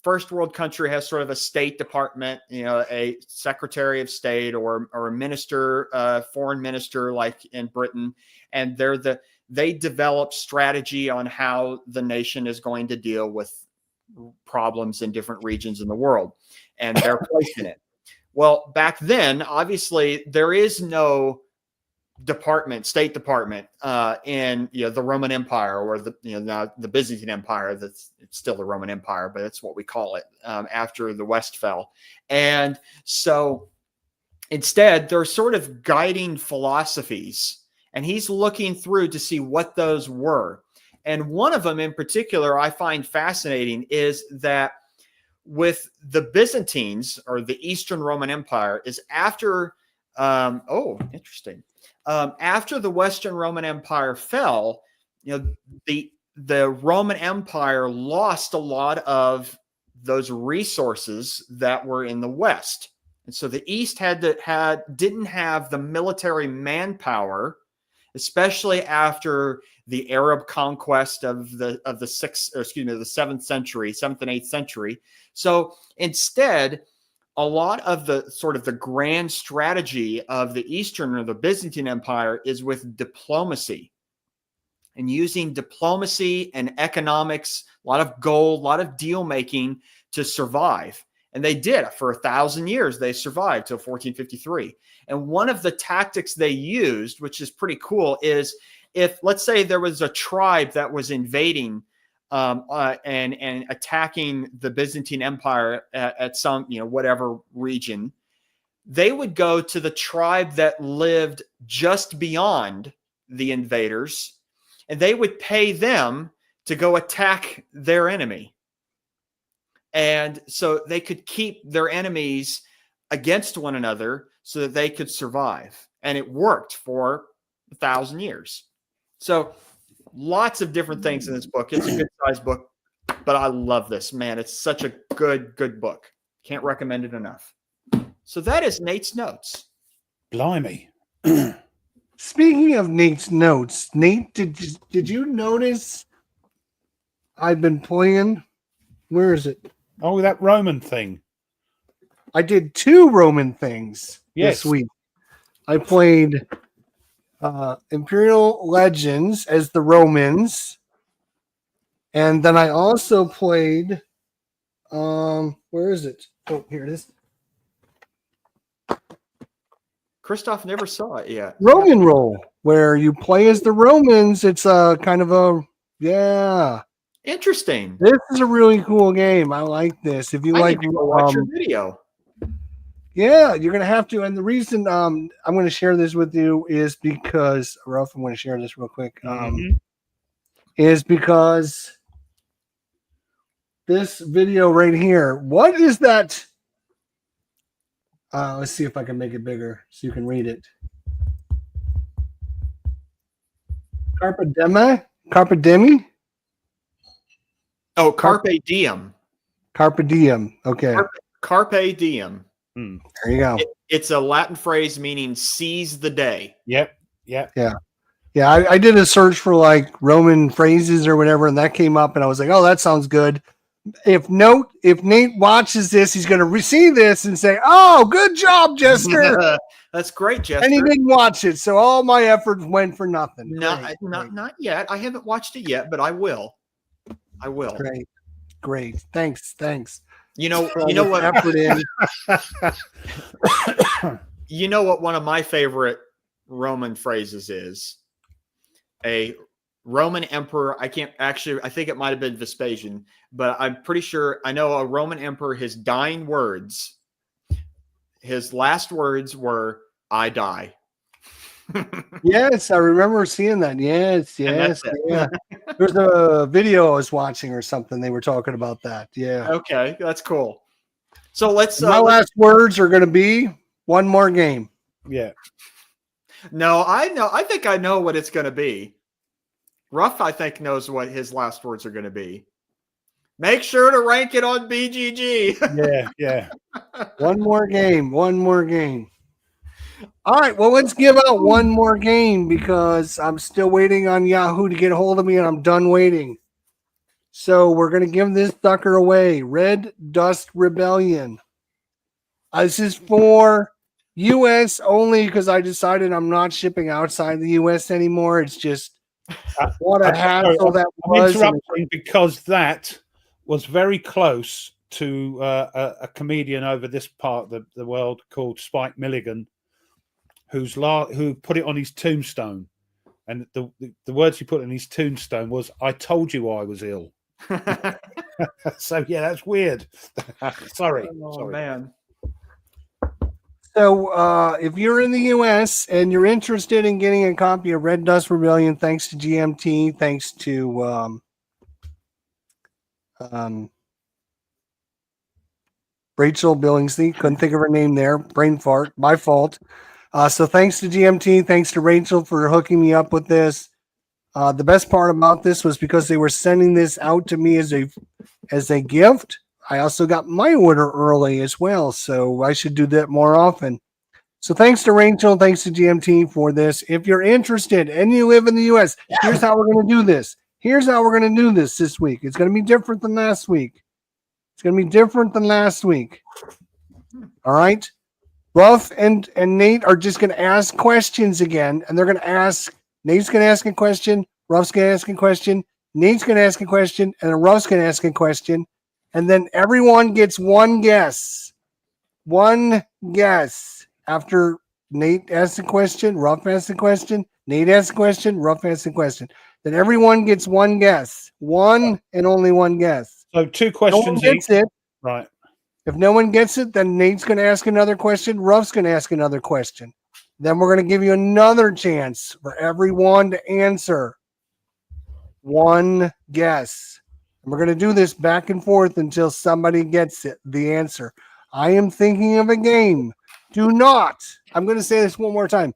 first world country has sort of a state department, a secretary of state or a minister, foreign minister, like in Britain. And they develop strategy on how the nation is going to deal with problems in different regions in the world and their place in it. Well, back then, obviously, there is no state department in the Roman Empire or the Byzantine Empire. It's still the Roman Empire, but that's what we call it after the West fell. And so instead, they're sort of guiding philosophies. And he's looking through to see what those were. And one of them in particular I find fascinating is that with the Byzantines or the Eastern Roman Empire is after, interesting. After the Western Roman Empire fell, the Roman Empire lost a lot of those resources that were in the West. And so the East didn't have the military manpower, especially after the Arab conquest of the 7th century, 7th and 8th century. So instead, a lot of the sort of the grand strategy of the Eastern or the Byzantine Empire is with diplomacy and using diplomacy and economics, a lot of gold, a lot of deal making to survive. And they did for 1,000 years. They survived till 1453. And one of the tactics they used, which is pretty cool, is if, let's say, there was a tribe that was invading and attacking the Byzantine Empire at some, whatever region, they would go to the tribe that lived just beyond the invaders, and they would pay them to go attack their enemy. And so they could keep their enemies against one another so that they could survive. And it worked for 1,000 years. So lots of different things in this book. It's a good sized book, but I love this, man. It's such a good book. Can't recommend it enough. So that is Nate's notes. Blimey. Speaking of Nate's notes, Nate, did you notice I've been playing? Where is it? Oh, that Roman thing. I did 2 Roman things this week. I played Imperial Legends as the Romans, and then I also played where is it? Oh, here it is. Christoph never saw it yet. Roman Roll, where you play as the Romans. It's a kind of a interesting. This is a really cool game. I like this. If you I need to go watch your video. Yeah, you're gonna have to. And the reason I'm going to share this with you is because Ruff, I'm going to share this real quick. Is because this video right here. What is that? Let's see if I can make it bigger so you can read it. Carpe diem. Oh, carpe diem. Carpe diem. Okay. Carpe diem. There you go. It's a Latin phrase meaning seize the day. Yep. Yeah. I did a search for like Roman phrases or whatever, and that came up, and I was like, "Oh, that sounds good." If Nate watches this, he's going to receive this and say, "Oh, good job, Jester." That's great, Jester. And he didn't watch it, so all my efforts went for nothing. Not yet. I haven't watched it yet, but I will. Great. Thanks. You know what? Effort in. You know what? One of my favorite Roman phrases is. A Roman emperor, I think it might have been Vespasian, but I'm pretty sure I know a Roman emperor, his dying words, his last words were, "I die." Yes, I remember seeing that. Yes, And yes, that's it. yeah. There's a video I was watching or something. They were talking about that. Yeah. Okay, that's cool. So let's. My last words are going to be one more game. Yeah. No, I know. I think I know what it's going to be. Ruff, I think, knows what his last words are going to be. Make sure to rank it on BGG. Yeah. One more game. One more game. All right. Well, let's give out one more game because I'm still waiting on Yahoo to get a hold of me and I'm done waiting. So we're going to give this sucker away. Red Dust Rebellion. This is for U.S. only because I decided I'm not shipping outside the U.S. anymore. It's just what a hassle that was. I'm interrupting because that was very close to a comedian over this part of the world called Spike Milligan, who put it on his tombstone. And the words he put on his tombstone was, "I told you I was ill." So, yeah, that's weird. Sorry. Man. So if you're in the U.S. and you're interested in getting a copy of Red Dust Rebellion, thanks to GMT, thanks to Rachel Billingsley, couldn't think of her name there, brain fart, my fault. So thanks to GMT, thanks to Rachel for hooking me up with this. The best part about this was because they were sending this out to me as a gift. I also got my order early as well, so I should do that more often. So thanks to Rachel, thanks to GMT for this. If you're interested and you live in the U.S., here's how we're going to do this. Here's how we're going to do this week. It's going to be different than last week. It's going to be different than last week. All right? Ruff and Nate are just going to ask questions again, and they're going to ask, Nate's going to ask a question, Ruff's going to ask a question, Nate's going to ask a question, and then Ruff's going to ask a question. And then everyone gets one guess. One guess. After Nate asks a question, Ruff asks a question, Nate asks a question, Ruff asks a question. Then everyone gets one guess. One and only one guess. So 2 questions. No one gets it. Right. If no one gets it, then Nate's going to ask another question. Ruff's going to ask another question. Then we're going to give you another chance for everyone to answer. One guess. And we're going to do this back and forth until somebody gets it, the answer. I am thinking of a game. Do not. I'm going to say this one more time.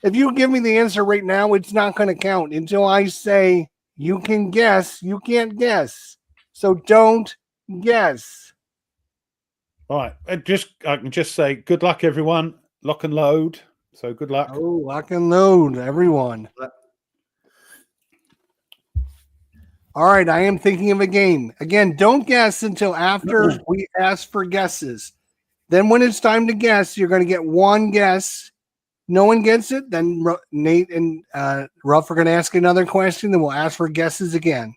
If you give me the answer right now, it's not going to count until I say you can guess. You can't guess. So don't guess. All right. I can just say good luck, everyone. Lock and load. So good luck. Oh, lock and load, everyone. All right, I am thinking of a game. Again, don't guess until after we ask for guesses. Then when it's time to guess, you're going to get one guess. No one gets it, then Nate and Ruff are going to ask another question, then we'll ask for guesses again.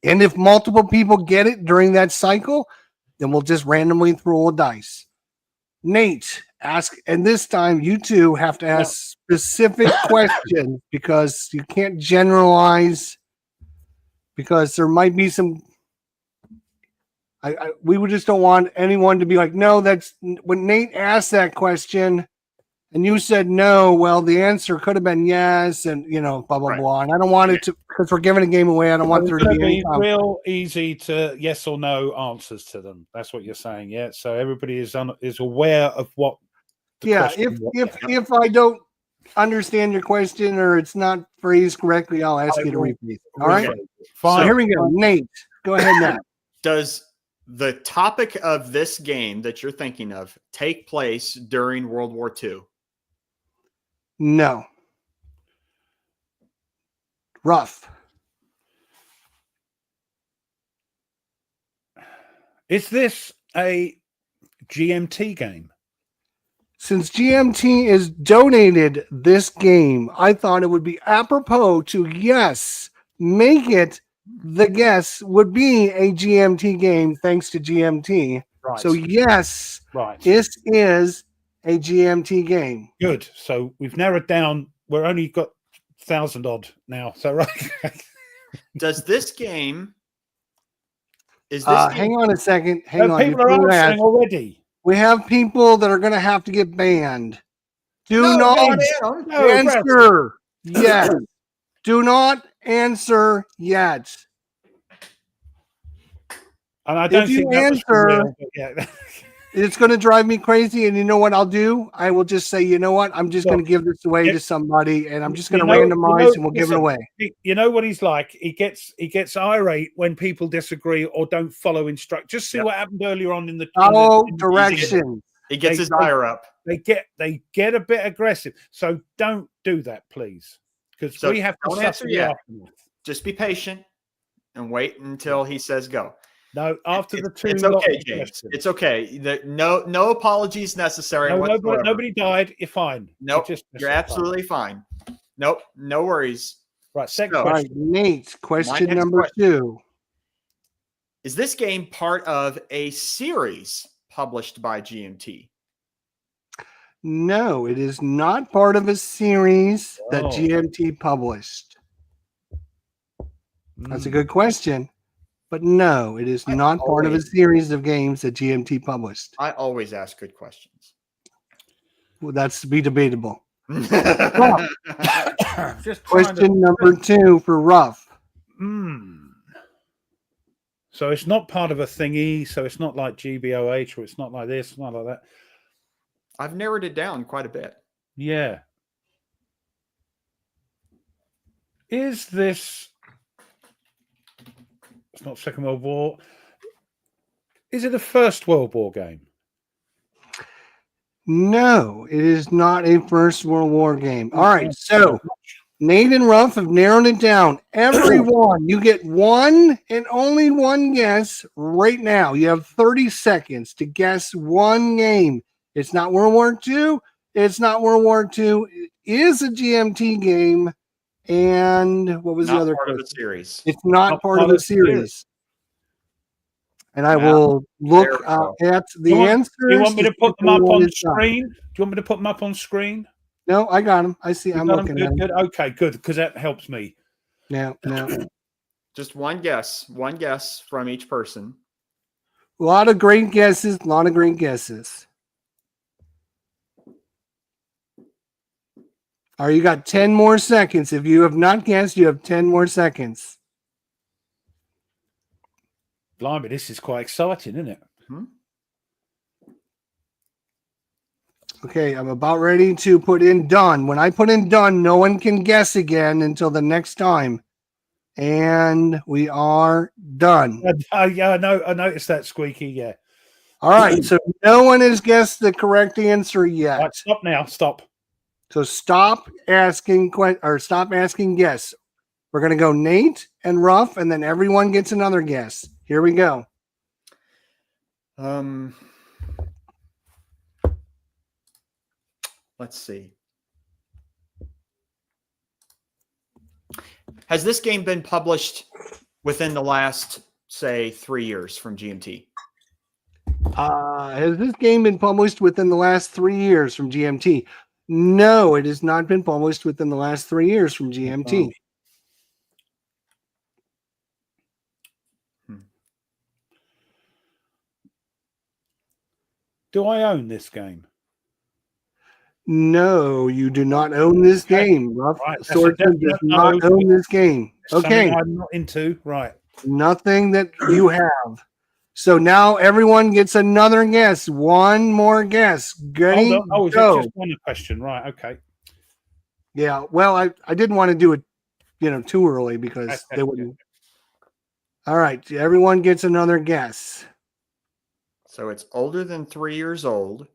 And if multiple people get it during that cycle, then we'll just randomly roll a dice. Nate, ask, and this time you two have to ask specific questions because you can't generalize. Because there might be some, we would just don't want anyone to be like, no, that's when Nate asked that question and you said no. Well, the answer could have been yes, and blah blah blah. And I don't want it to, because we're giving a game away. I don't want there to be any real easy to yes or no answers to them. That's what you're saying, yeah. So everybody is aware of what. If I don't understand your question or it's not phrased correctly, I'll ask you to repeat. All right. Fine. So here we go. Nate, go ahead now. Does the topic of this game that you're thinking of take place during World War II? No. Ruff. Is this a GMT game? Since GMT is donated this game, I thought it would be apropos to make it the guess would be a GMT game thanks to GMT. Right. So yes, right. This is a GMT game. Good. So we've narrowed down. We're only got 1,000 odd now. So right. Does this game? Is this? Hang on a second. Hang on. People are answering already. We have people that are going to have to get banned. Do No, not Adam. No, answer yet. Do not answer yet. And I don't If you think that was for answer- real, but yeah. It's going to drive me crazy. And you know what I'll do? I will just say, you know what? I'm just going to give this away to somebody, and I'm just going to randomize and we'll give it away. You know what he's like? He gets irate when people disagree or don't follow instruct. Just see what happened earlier on in the Direction. He gets his ire up. They get a bit aggressive. So don't do that, please. Because we have to don't suffer answer the yet. aftermath. Just be patient and wait until he says go. No, after the two. It's okay, James. It's okay. No apologies necessary. No, whatsoever. nobody died. You're fine. Nope, you're absolutely fine. Nope, no worries. Right, second All right, question. Nate, question number 2. Is this game part of a series published by GMT? No, it is not part of a series that GMT published. That's a good question. But no, it is not part of a series of games that GMT published. I always ask good questions. Well, that's to be debatable. Just Question number 2 for Ruff. So it's not part of a thingy. So it's not like GBOH, or it's not like this, not like that. I've narrowed it down quite a bit. Yeah. Is this? It's not Second World War. Is it a First World War game? No, it is not a First World War game. All right, so Nate and Ruff have narrowed it down. Everyone, you get one and only one guess right now. You have 30 seconds to guess one game. It's not World War II. It's not World War II. It is a GMT game. And what was the other part question? of the series? It's not part of the series. And I will look at the answers. Do you want me to put them up on screen? Do you want me to put them up on screen? No, I got them. I see. I'm looking at them. Good. Okay, good, because that helps me. No. Just one guess from each person. A lot of great guesses. All right, you got 10 more seconds. If you have not guessed, you have 10 more seconds. Blimey, this is quite exciting, isn't it? Okay, I'm about ready to put in done. When I put in done, no one can guess again until the next time. And we are done. Yeah, I noticed that, Squeaky, yeah. All right, so no one has guessed the correct answer yet. Right, stop now, stop. So stop asking guess. We're going to go Nate and Ruff, and then everyone gets another guess. Here we go. Let's see. Has this game been published within the last, say, 3 years from GMT? Has this game been published within the last 3 years from GMT? No, it has not been published within the last 3 years from GMT. Do I own this game? No, you do not own this game. Ruff Swordsman does not own this game. Okay. I'm not into. Right. Nothing that you have. So now everyone gets another guess. One more guess. Goody, is go. it just one question? Right. Okay. Yeah. Well, I didn't want to do it, too early because they wouldn't. All right. Everyone gets another guess. So it's older than 3 years old.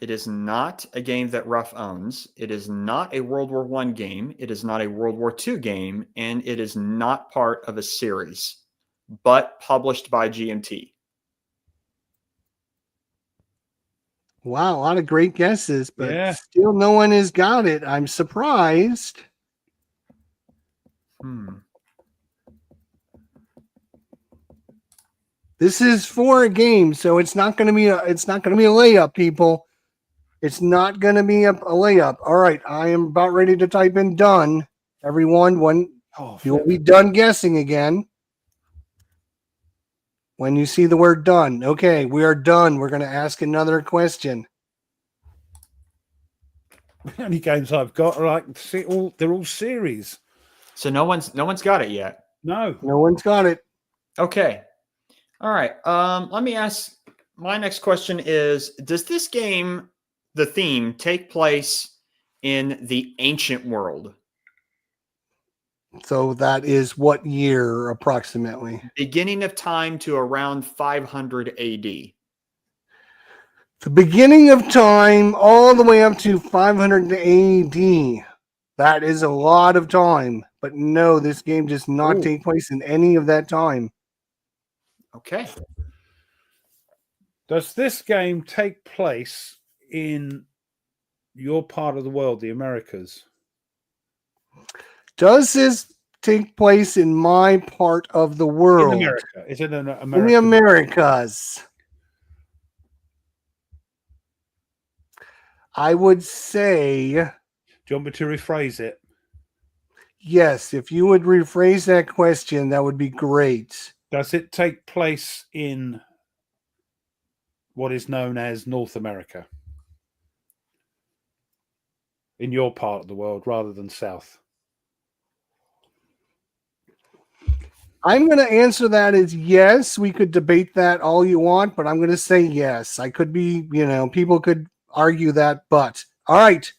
It is not a game that Ruff owns. It is not a World War I game. It is not a World War II game. And it is not part of a series, but published by GMT. Wow, a lot of great guesses, but still no one has got it. I'm surprised. This is for a game, so it's not going to be a layup, people. It's not going to be a layup. All right, I am about ready to type in done. Everyone, when you will be done guessing again. When you see the word done. Okay, we are done. We're going to ask another question. The only games I've got are they're all series. So no one's got it yet. No. No one's got it. Okay. All right. Let me ask. My next question is: does this game, the theme, take place in the ancient world? So that is what year approximately? Beginning of time to around 500 AD. The beginning of time all the way up to 500 AD. That is a lot of time. But no, this game does not take place in any of that time. Okay. Does this game take place in your part of the world, the Americas? Does this take place in my part of the world? In America. Is it an American? In the Americas. I would say... Do you want me to rephrase it? Yes, if you would rephrase that question, that would be great. Does it take place in what is known as North America? In your part of the world rather than South? I'm going to answer that as yes. We could debate that all you want, but I'm going to say yes. I could be, people could argue that, but all right.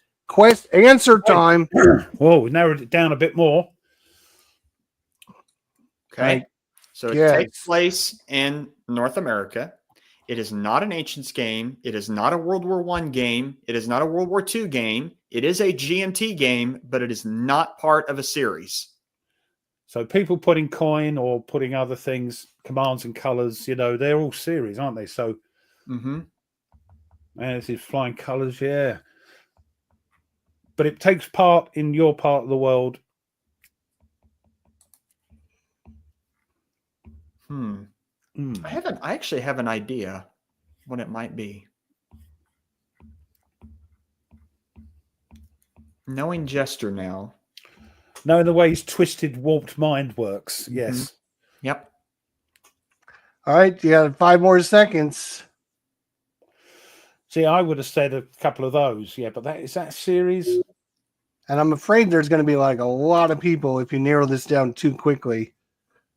Answer time. Whoa, we narrowed it down a bit more. Okay. So it takes place in North America. It is not an Ancients game. It is not a World War I game. It is not a World War II game. It is a GMT game, but it is not part of a series. So people putting coin or putting other things, commands and colors, they're all series, aren't they? So, and this is flying colors, yeah. But it takes part in your part of the world. I actually have an idea what it might be. Knowing Jester now. Knowing the way his twisted, warped mind works. Yes. Yep. All right. You got 5 more seconds. See, I would have said a couple of those. Yeah, but is that series? And I'm afraid there's going to be like a lot of people if you narrow this down too quickly.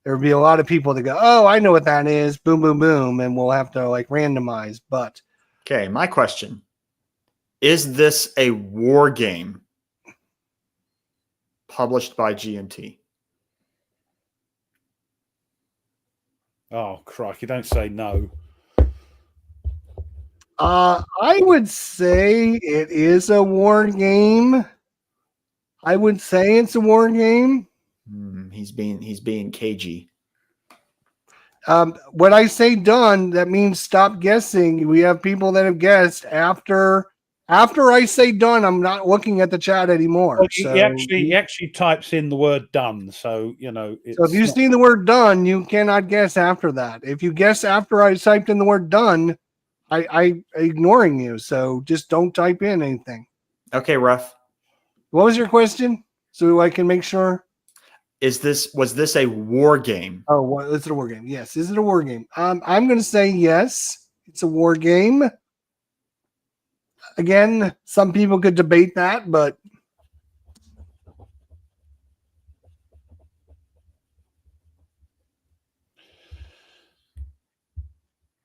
There will be a lot of people that go, oh, I know what that is. Boom, boom, boom. And we'll have to randomize. But. Okay. My question. Is this a war game? Published by GMT. Oh, crikey, don't say no. I would say it is a war game. I would say it's a war game. He's being cagey. When I say done, that means stop guessing. We have people that have guessed after I say done. I'm not looking at the chat anymore. Well, he actually types in the word done. So, so if you see the word done, you cannot guess after that. If you guess after I typed in the word done, I ignoring you. So just don't type in anything. Okay, Ruff. What was your question? So I can make sure. Was this a war game? Oh, well, is it a war game? Yes. Is it a war game? I'm going to say yes. It's a war game. Again, some people could debate that, but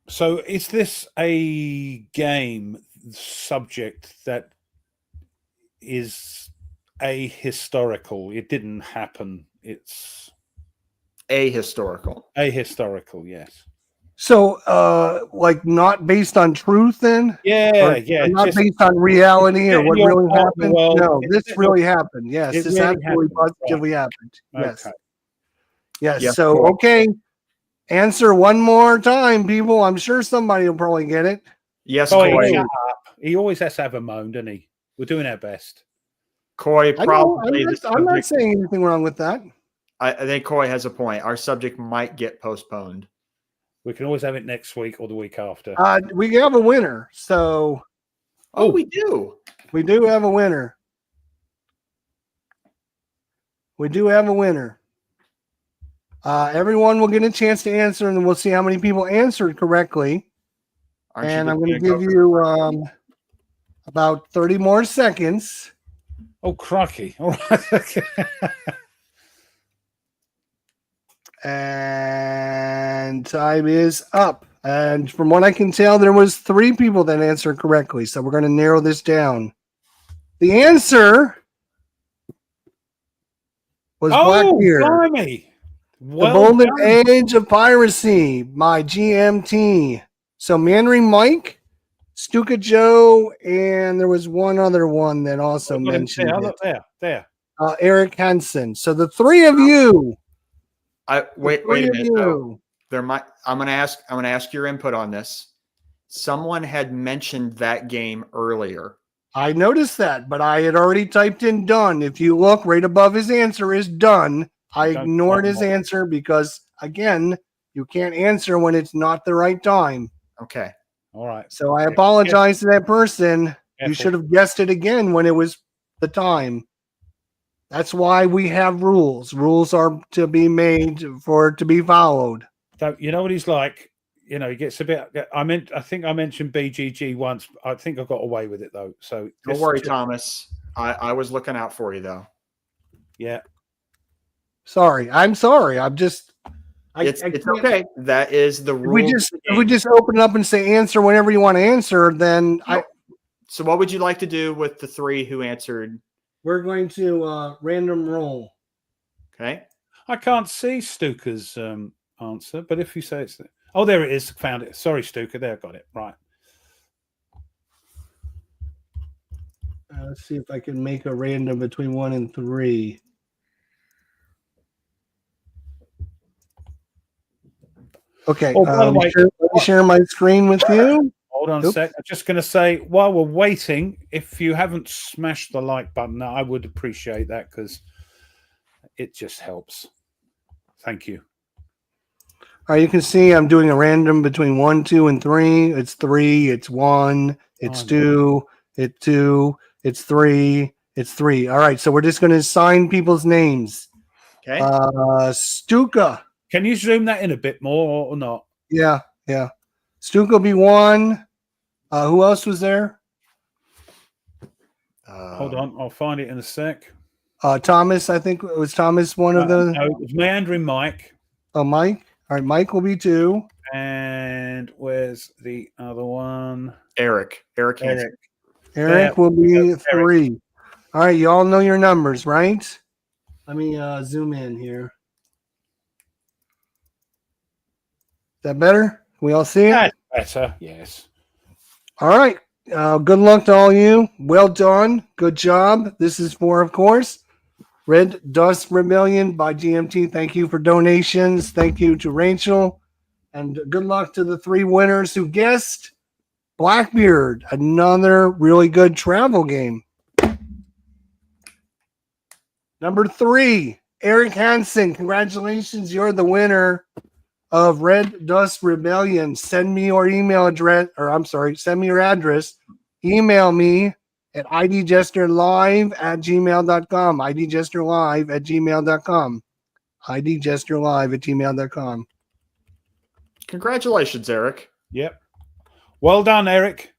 so is this a game subject that is ahistorical? It didn't happen. It's ahistorical. Ahistorical, yes. So, not based on truth, then? Yeah. Not based on reality or what really happened. No, this really happened. Yes, this absolutely positively happened. Yes. Okay. Yes. Yep. So, okay. Answer one more time, people. I'm sure somebody will probably get it. Yes, Coy. He always has to have a moan, doesn't he? We're doing our best. Coy, probably. I'm not saying anything wrong with that. I think Coy has a point. Our subject might get postponed. We can always have it next week or the week after. We have a winner. So, Oh, we do. We do have a winner. We do have a winner. Everyone will get a chance to answer, and we'll see how many people answered correctly. Aren't you And I'm just going to gonna give go you about 30 more seconds. Oh, crikey. All right. Okay. And time is up. And from what I can tell, there was 3 people that answered correctly. So we're going to narrow this down. The answer was Blackbeard. Blimey. The Well Golden done. Age of Piracy, my GMT. So Manry Mike, Stuka Joe, and there was one other one that also mentioned there, it. look there. Eric Hansen. So the 3 of you. Wait a minute. You. I'm gonna ask your input on this. Someone had mentioned that game earlier. I noticed that, but I had already typed in done. If you look right above his answer is done. I ignored his answer because, again, you can't answer when it's not the right time. Okay. All right. So I apologize to that person. Careful. You should have guessed it again when it was the time. That's why we have rules. Rules are to be made for it to be followed. So, you know what he's like? You know, he gets a bit. I think I mentioned BGG once. I think I got away with it though. So Don't worry, Thomas. I was looking out for you though. Yeah. Sorry. I'm sorry. I'm just. It's okay. That is the rule. If we just open it up and say answer whenever you want to answer, then So what would you like to do with the 3 who answered? We're going to random roll. Okay. I can't see Stuka's answer, but if you say it's there it is. Found it. Sorry, Stuka. There, got it. Right. Let's see if I can make a random between 1 and 3. Okay. Oh, by the way, let me share my screen with you. Hold on a sec. I'm just going to say, while we're waiting, if you haven't smashed the like button, I would appreciate that because it just helps. Thank you. All right, you can see I'm doing a random between 1, 2, and 3. It's 3. It's 1. It's 2. It's 2. It's 3. It's 3. All right, so we're just going to assign people's names. Okay. Stuka. Can you zoom that in a bit more or not? Yeah. Stuka will be 1. Who else was there? Hold on, I'll find it in a sec. Thomas, I think it was Thomas one of the. No, it was Meandering Mike. Oh, Mike. All right, Mike will be 2. And where's the other one? Eric Hansen. Eric will be 3. All right, you all know your numbers, right? Let me zoom in here. Is that better? Can we all see it? That's better, yes. All right. Good luck to all you. Well done. Good job. This is for, of course, Red Dust Rebellion by GMT. Thank you for donations. Thank you to Rachel. And good luck to the 3 winners who guessed Blackbeard, another really good travel game. Number 3, Eric Hansen. Congratulations. You're the winner of Red Dust Rebellion. Send me your email address, send me your address. Email me at idjesterlive@gmail.com. idjesterlive@gmail.com. idjesterlive@gmail.com. Congratulations, Eric. Yep. Well done, Eric.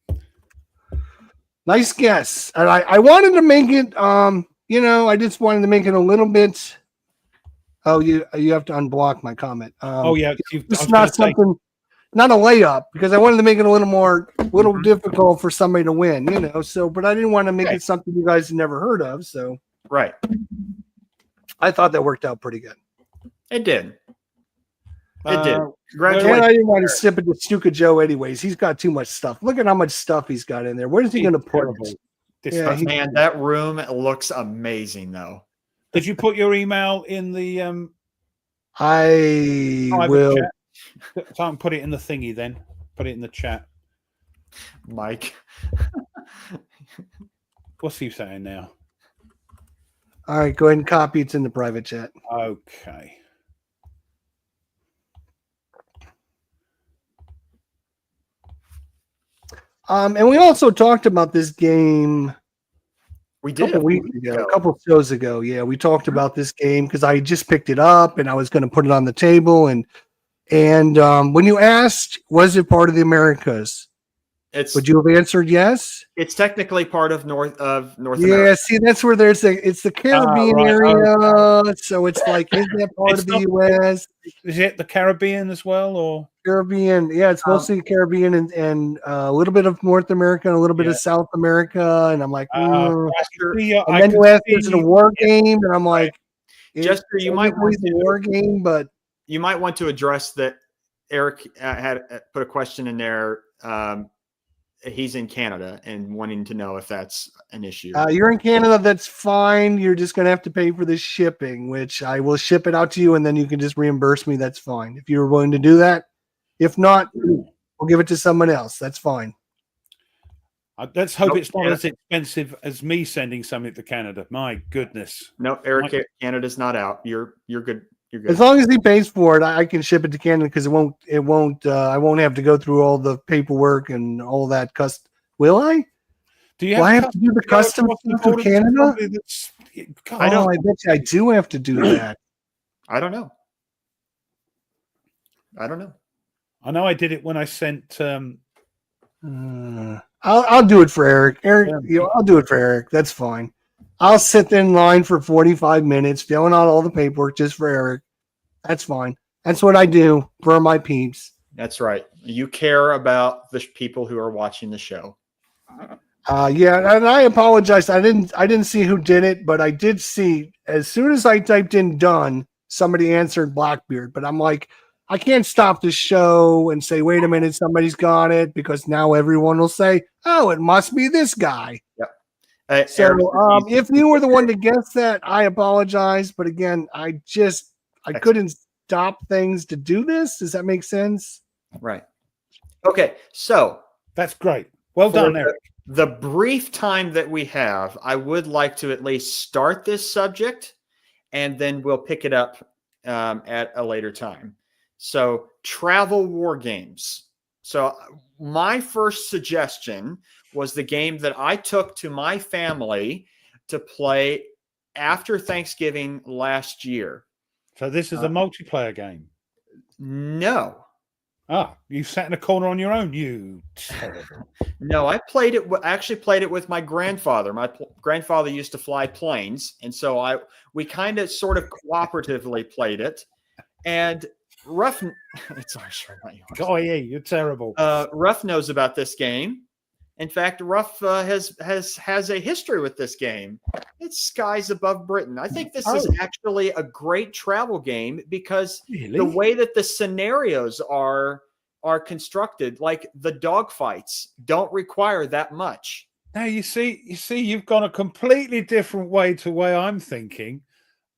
Nice guess. And I wanted to make it, I just wanted to make it a little bit. Oh, you have to unblock my comment. It's not something, not a layup, because I wanted to make it a little difficult for somebody to win, but I didn't want to make it something you guys had never heard of. So, right. I thought that worked out pretty good. It did. It did. Congratulations. And I didn't want to sip it to Stuka Joe anyways. He's got too much stuff. Look at how much stuff he's got in there. Where is he going to put it? Man, that room looks amazing, though. Did you put your email in the I will Can't put it in the thingy then. Put it in the chat. Mike. What's he saying now? All right, go ahead and copy. It's in the private chat. Okay. And we also talked about this game We a did couple a weeks week ago, a couple shows ago. Yeah, we talked about this game because I just picked it up and I was going to put it on the table. And when you asked, was it part of the Americas? It's Would you have answered yes? it's technically part of North Yeah, America. see, that's where it's the Caribbean right. area. So it's like, is that part It's of the not- US? Is it the Caribbean as well, or Caribbean, yeah, it's mostly Caribbean and a little bit of North America and a little bit Yeah. of South America. And I'm like, Jester, and then you ask, is it a war game? And I'm like, Jester, you might want a war game, but you might want to address that. Eric had put a question in there. He's in Canada and wanting to know if that's an issue. you're in Canada. That's fine. You're just going to have to pay for the shipping, which I will ship it out to you, and then you can just reimburse me. That's fine. If you're willing to do that. If not, we'll give it to someone else. That's fine. let's hope Nope. it's not as expensive as me sending something to Canada. My goodness. No, Eric, Canada's not out. You're good. You're good. As long as he pays for it, I can ship it to Canada because I won't have to go through all the paperwork and all that. Will I? Do you Well, I have to do the customs through Canada? I don't. I bet you I do have to do that. I don't know. I know I did it when I sent. I'll do it for Eric. I'll do it for Eric. That's fine. I'll sit in line for 45 minutes filling out all the paperwork just for Eric. That's fine. That's what I do for my peeps. That's right. You care about the people who are watching the show. Yeah, and I apologize. I didn't see who did it, but I did see as soon as I typed in done, somebody answered Blackbeard. But I'm like, I can't stop the show and say, wait a minute, somebody's got it, because now everyone will say, oh, it must be this guy. Yep. So Eric, if you were the one to guess that, I apologize. But again, I couldn't stop things to do this. Does that make sense? right. Okay. So That's great. Well done, Eric. the brief time that we have, I would like to at least start this subject, and then we'll pick it up at a later time. So travel war games. So my first suggestion was the game that I took to my family to play after Thanksgiving last year. So this is a multiplayer game. No. You sat in a corner on your own. You terrible. No, I actually played it with my grandfather. My grandfather used to fly planes, and so we kind of sort of cooperatively played it. And Ruff, it's our show, not yours. Oh yeah, you're terrible. Ruff knows about this game. In fact, Ruff has a history with this game. It's Skies Above Britain. I think this is actually a great travel game because the way that the scenarios are constructed, like the dogfights, don't require that much. Now you see, you've gone a completely different way to the way I'm thinking.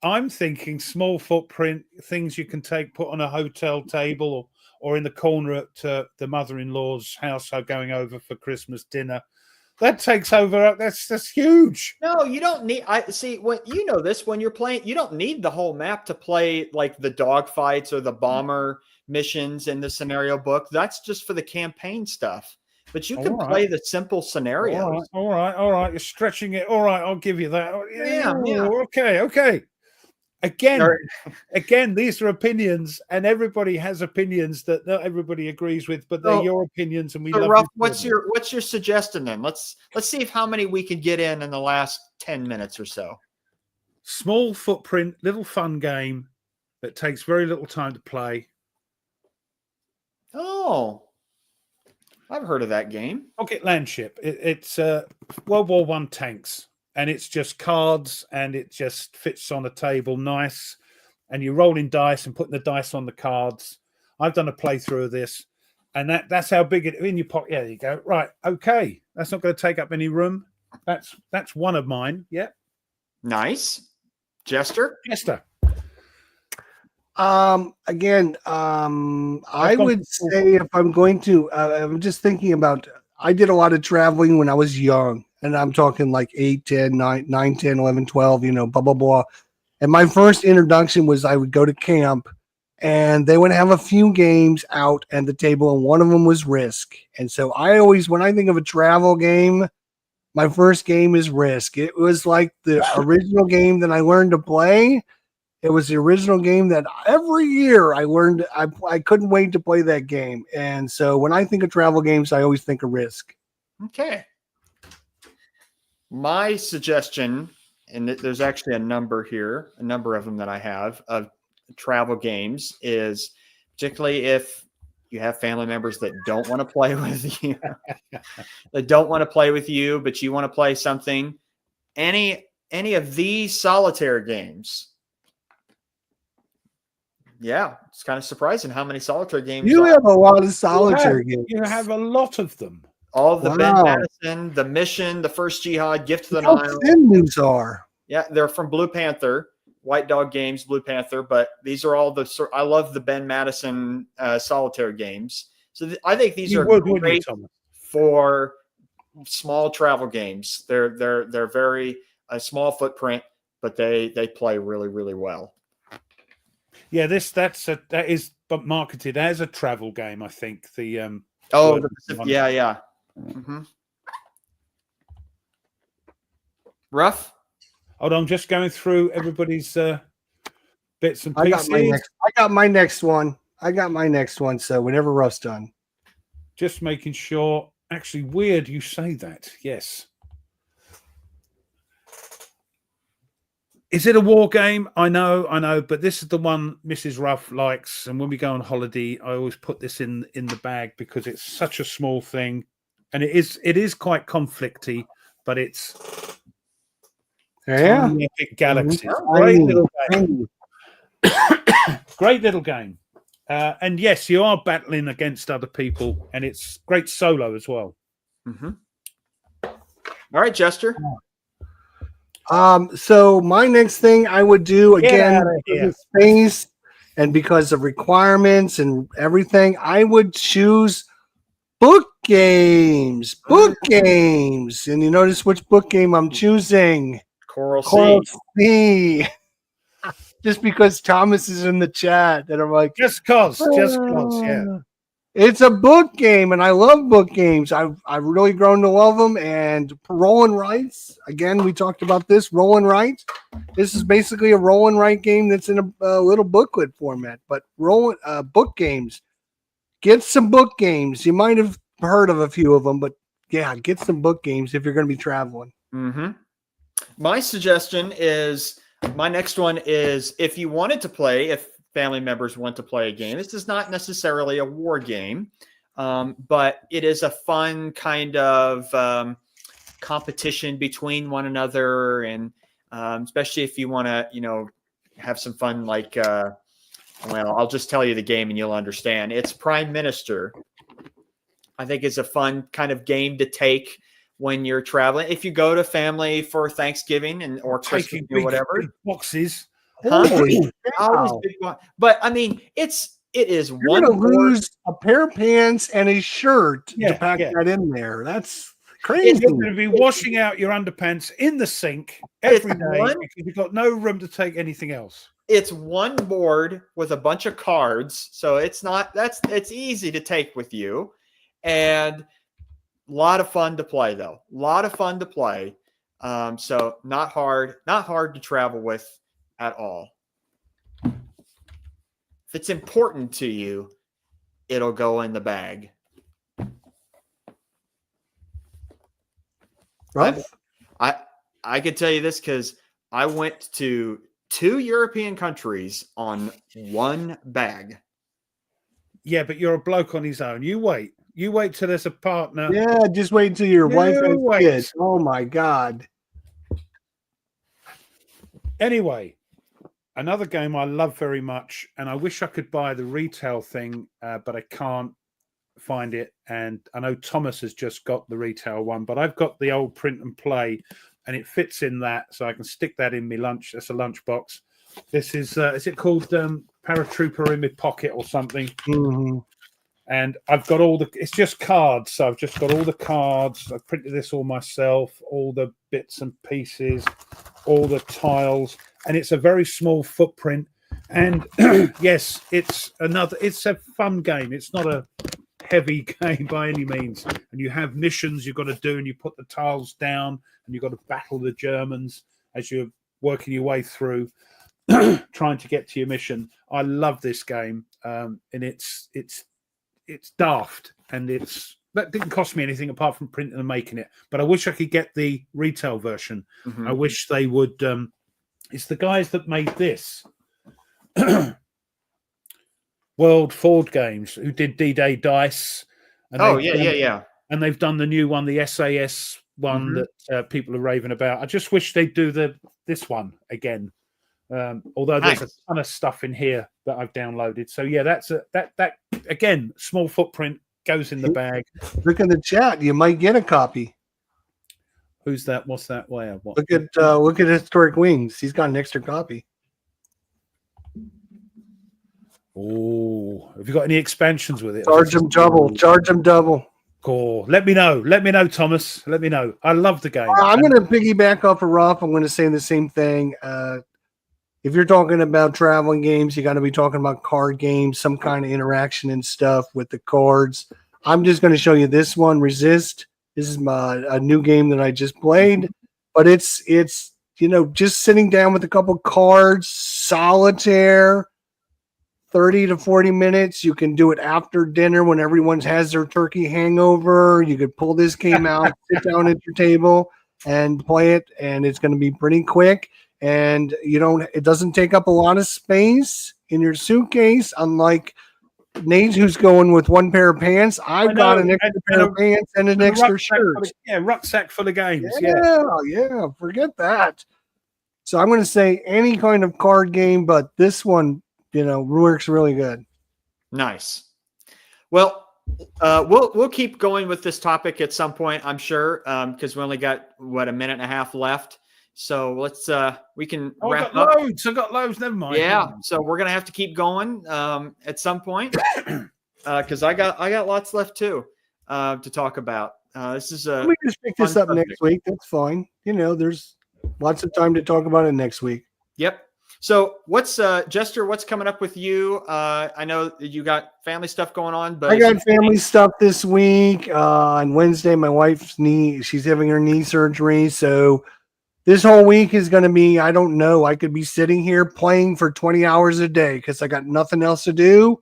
I'm thinking small footprint things you can put on a hotel table or in the corner at the mother-in-law's house going over for Christmas dinner. That takes over. That's huge. No, you don't need. When you know this, when you're playing, you don't need the whole map to play like the dogfights or the bomber missions in the scenario book. That's just for the campaign stuff. But you can play the simple scenarios. All right. You're stretching it. All right, I'll give you that. Yeah. Okay. Again, these are opinions, and everybody has opinions that not everybody agrees with, but they're your opinions, and we love Ruff, you. what's your suggestion then? Let's see how many we can get in the last 10 minutes or so. Small footprint, little fun game that takes very little time to play. Oh, I've heard of that game. Rocket Landship. It's World War I tanks. And it's just cards, and it just fits on a table nice. And you're rolling dice and putting the dice on the cards. I've done a playthrough of this, and that's how big it is in your pocket. Yeah, there you go. Right, okay. That's not going to take up any room. That's one of mine. Yeah. Nice. Jester? Again, I would say if I'm going to, I'm just thinking about, I did a lot of traveling when I was young. And I'm talking like 8, 10, 9, 10, 11, 12, blah, blah, blah. And my first introduction was I would go to camp and they would have a few games out at the table, and one of them was Risk. And so I always, when I think of a travel game, my first game is Risk. It was like the original game that I learned to play. It was the original game that every year I learned. I couldn't wait to play that game. And so when I think of travel games, I always think of Risk. Okay. My suggestion, and there's actually a number here, a number of them that I have of travel games, is particularly if you have family members that don't want to play with you, that don't want to play with you, but you want to play something. Any of these solitaire games. Yeah, it's kind of surprising how many solitaire games. You have a lot of solitaire games. You have a lot of them. All the Ben Wow. Madison, the Mission, the First Jihad, Gift to the How Nile. thin these are. Yeah, they're from Blue Panther, White Dog Games, Blue Panther. But these are all the. I love the Ben Madison solitaire games. So I think these are great for small travel games. They're very a small footprint, but they play really, really well. Yeah, that is marketed as a travel game. I think the yeah. Mm-hmm. Rough. Hold on, just going through everybody's bits and pieces. I got my next one. So whenever Ruff's done, just making sure. Actually, weird you say that. Yes. Is it a war game? I know, but this is the one Mrs. Ruff likes. And when we go on holiday, I always put this in the bag because it's such a small thing, and it is quite conflicty, but it's Epic Galaxies. Great little game. Great little game. And yes, you are battling against other people, and it's great solo as well. Mm-hmm. All right, Jester. So my next thing I would do, again, because of space and because of requirements and everything, I would choose book games. Book games. And you notice which book game I'm choosing? Coral C. Just because Thomas is in the chat, and I'm like, just cause, yeah. It's a book game, and I love book games. I've really grown to love them. And roll and writes, again, we talked about this. Roll and write. This is basically a roll and write game that's in a little booklet format. But book games, get some book games. You might have heard of a few of them, but yeah, get some book games if you're going to be traveling. Mm-hmm. My suggestion is. My next one is if you wanted to play, if family members want to play a game, this is not necessarily a war game, but it is a fun kind of competition between one another. And especially if you want to, have some fun, like, I'll just tell you the game and you'll understand. It's Prime Minister. I think it's a fun kind of game to take when you're traveling, if you go to family for Thanksgiving or Christmas or whatever, big boxes. Holy but I mean, it is You're one. Going to lose a pair of pants and a shirt to pack that in there. That's crazy. You're going to be washing out your underpants in the sink every day because you've got no room to take anything else. It's one board with a bunch of cards, so it's easy to take with you, and. A lot of fun to play, though. A lot of fun to play. So not hard to travel with at all. If it's important to you, it'll go in the bag. Right? I could tell you this because I went to 2 European countries on one bag. Yeah, but you're a bloke on his own. You wait. You wait till there's a partner. Yeah, just wait until your wife and kids. Oh my God. Anyway, another game I love very much, and I wish I could buy the retail thing, but I can't find it. And I know Thomas has just got the retail one, but I've got the old print and play, and it fits in that, so I can stick that in my lunch. That's a lunchbox. This is it called Paratrooper in my pocket or something? Mm-hmm. And I've got it's just cards. So I've just got all the cards. I printed this all myself, all the bits and pieces, all the tiles. And it's a very small footprint. And yes, it's a fun game. It's not a heavy game by any means. And you have missions you've got to do, and you put the tiles down, and you've got to battle the Germans as you're working your way through, trying to get to your mission. I love this game, and it's daft, and that didn't cost me anything apart from printing and making it. But I wish I could get the retail version. Mhm. I wish they would. It's the guys that made this. World Ford Games, who did D-Day Dice. And yeah. And they've done the new one, the SAS one that people are raving about. I just wish they'd do this one again. Although there's a ton of stuff in here that I've downloaded. So yeah, that again, small footprint goes in the bag. Look in the chat. You might get a copy. Who's that? What's that? Where? What? Look at Historic Wings. He's got an extra copy. Oh, have you got any expansions with it? Charge them double. Charge them double. Cool. Let me know. Let me know, Thomas. Let me know. I love the game. I'm going to piggyback off of Roth. I'm going to say the same thing. If you're talking about traveling games, you got to be talking about card games, some kind of interaction and stuff with the cards. I'm just going to show you this one, Resist. This is a new game that I just played, but it's just sitting down with a couple cards, solitaire. 30 to 40 minutes. You can do it after dinner when everyone has their turkey hangover. You could pull this game out, sit down at your table and play it, and it's going to be pretty quick. And it doesn't take up a lot of space in your suitcase, unlike Nate, who's going with one pair of pants. I've got an extra pair of pants and an extra shirt. Rucksack full of games. Yeah, forget that. So I'm going to say any kind of card game, but this one, works really good. Nice. Well, we'll keep going with this topic at some point, I'm sure, because we only got a minute and a half left. So let's we can wrap up. I got loads. Never mind. Yeah. So we're gonna have to keep going at some point because I got lots left too to talk about. This is we can just pick this up next week. That's fine. There's lots of time to talk about it next week. Yep. So what's Jester, what's coming up with you? I know you got family stuff going on, but I got family stuff this week. On Wednesday, my wife's she's having her knee surgery. So this whole week is going to be, I don't know, I could be sitting here playing for 20 hours a day because I got nothing else to do.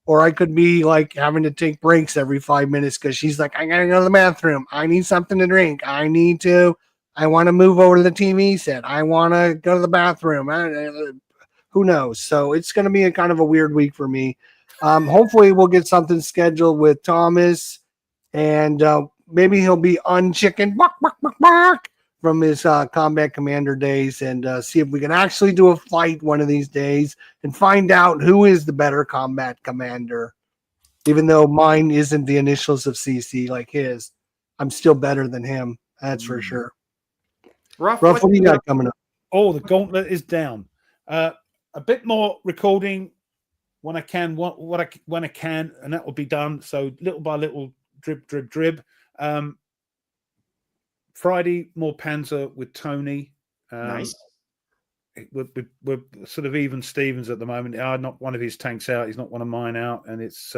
Or I could be like having to take breaks every 5 minutes because she's like, I got to go to the bathroom. I need something to drink. I want to move over to the TV set. I want to go to the bathroom. Who knows? So it's going to be a kind of a weird week for me. Hopefully we'll get something scheduled with Thomas, and maybe he'll be unchicken from his combat commander days, and see if we can actually do a fight one of these days and find out who is the better combat commander. Even though mine isn't the initials of CC like his, I'm still better than him. That's for sure. Ruff, what do you got coming up? Oh, the gauntlet is down. A bit more recording when I can, when I can, and that will be done. So little by little, drib. Friday, more Panzer with Tony. Nice. We're sort of even Stevens at the moment. I'm not one of his tanks out. He's not one of mine out, and it's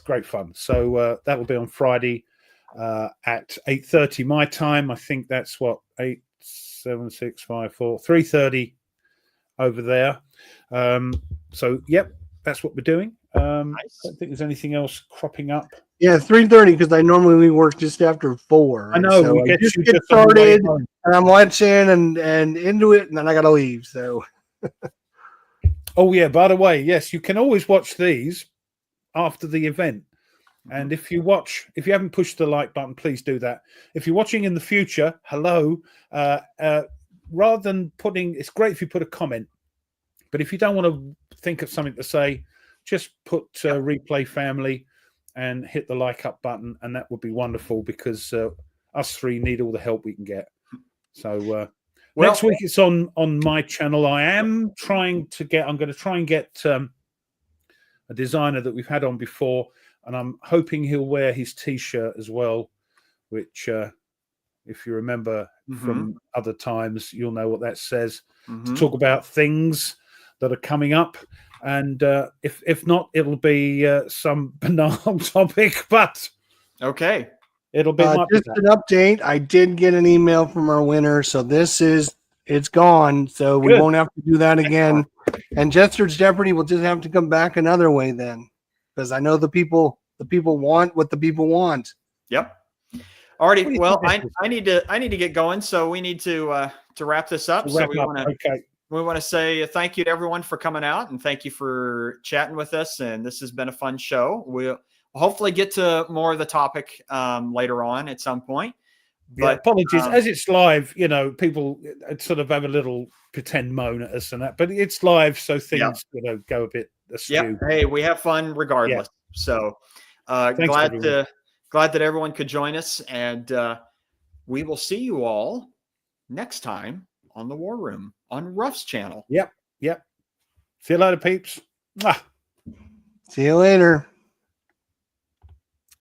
great fun. So that will be on Friday. At 8:30 my time. I think that's 8, 7, 6, 5, 4, 3:30 over there. So yep, that's what we're doing. Nice. I don't think there's anything else cropping up. Yeah, 3:30 because I normally work just after 4. I know. So I just get started, and I'm watching and into it, and then I got to leave. So. Oh yeah. By the way, yes, you can always watch these after the event. And if you haven't pushed the like button, please do that. If you're watching in the future, hello. Rather than it's great if you put a comment. But if you don't want to think of something to say, just put replay family and hit the like up button, and that would be wonderful because us three need all the help we can get. So next week it's on my channel. I'm going to try and get a designer that we've had on before. And I'm hoping he'll wear his T-shirt as well, which, if you remember from other times, you'll know what that says. To talk about things. that are coming up. And if not, it'll be some banal topic, but Okay. it'll be might be Just that. an update. I did get an email from our winner, so it's gone. So we Good. won't have to do that again. And Jester's Jeopardy will just have to come back another way then, because I know the people want what the people want. Yep. What do Alrighty. you Well, think this I need to get going, so we need to wrap this up. is? So Wrap we up. want to Okay. we want to say thank you to everyone for coming out, and thank you for chatting with us. And this has been a fun show. We'll hopefully get to more of the topic later on at some point. Yeah, But apologies. As it's live, people sort of have a little pretend moan at us and that, but it's live, so things go a bit askew. yeah, hey, we have fun regardless. So Thanks, glad everyone. that everyone could join us, and we will see you all next time on the War Room on Ruff's channel. Yep. See you later, peeps. Mwah. See you later.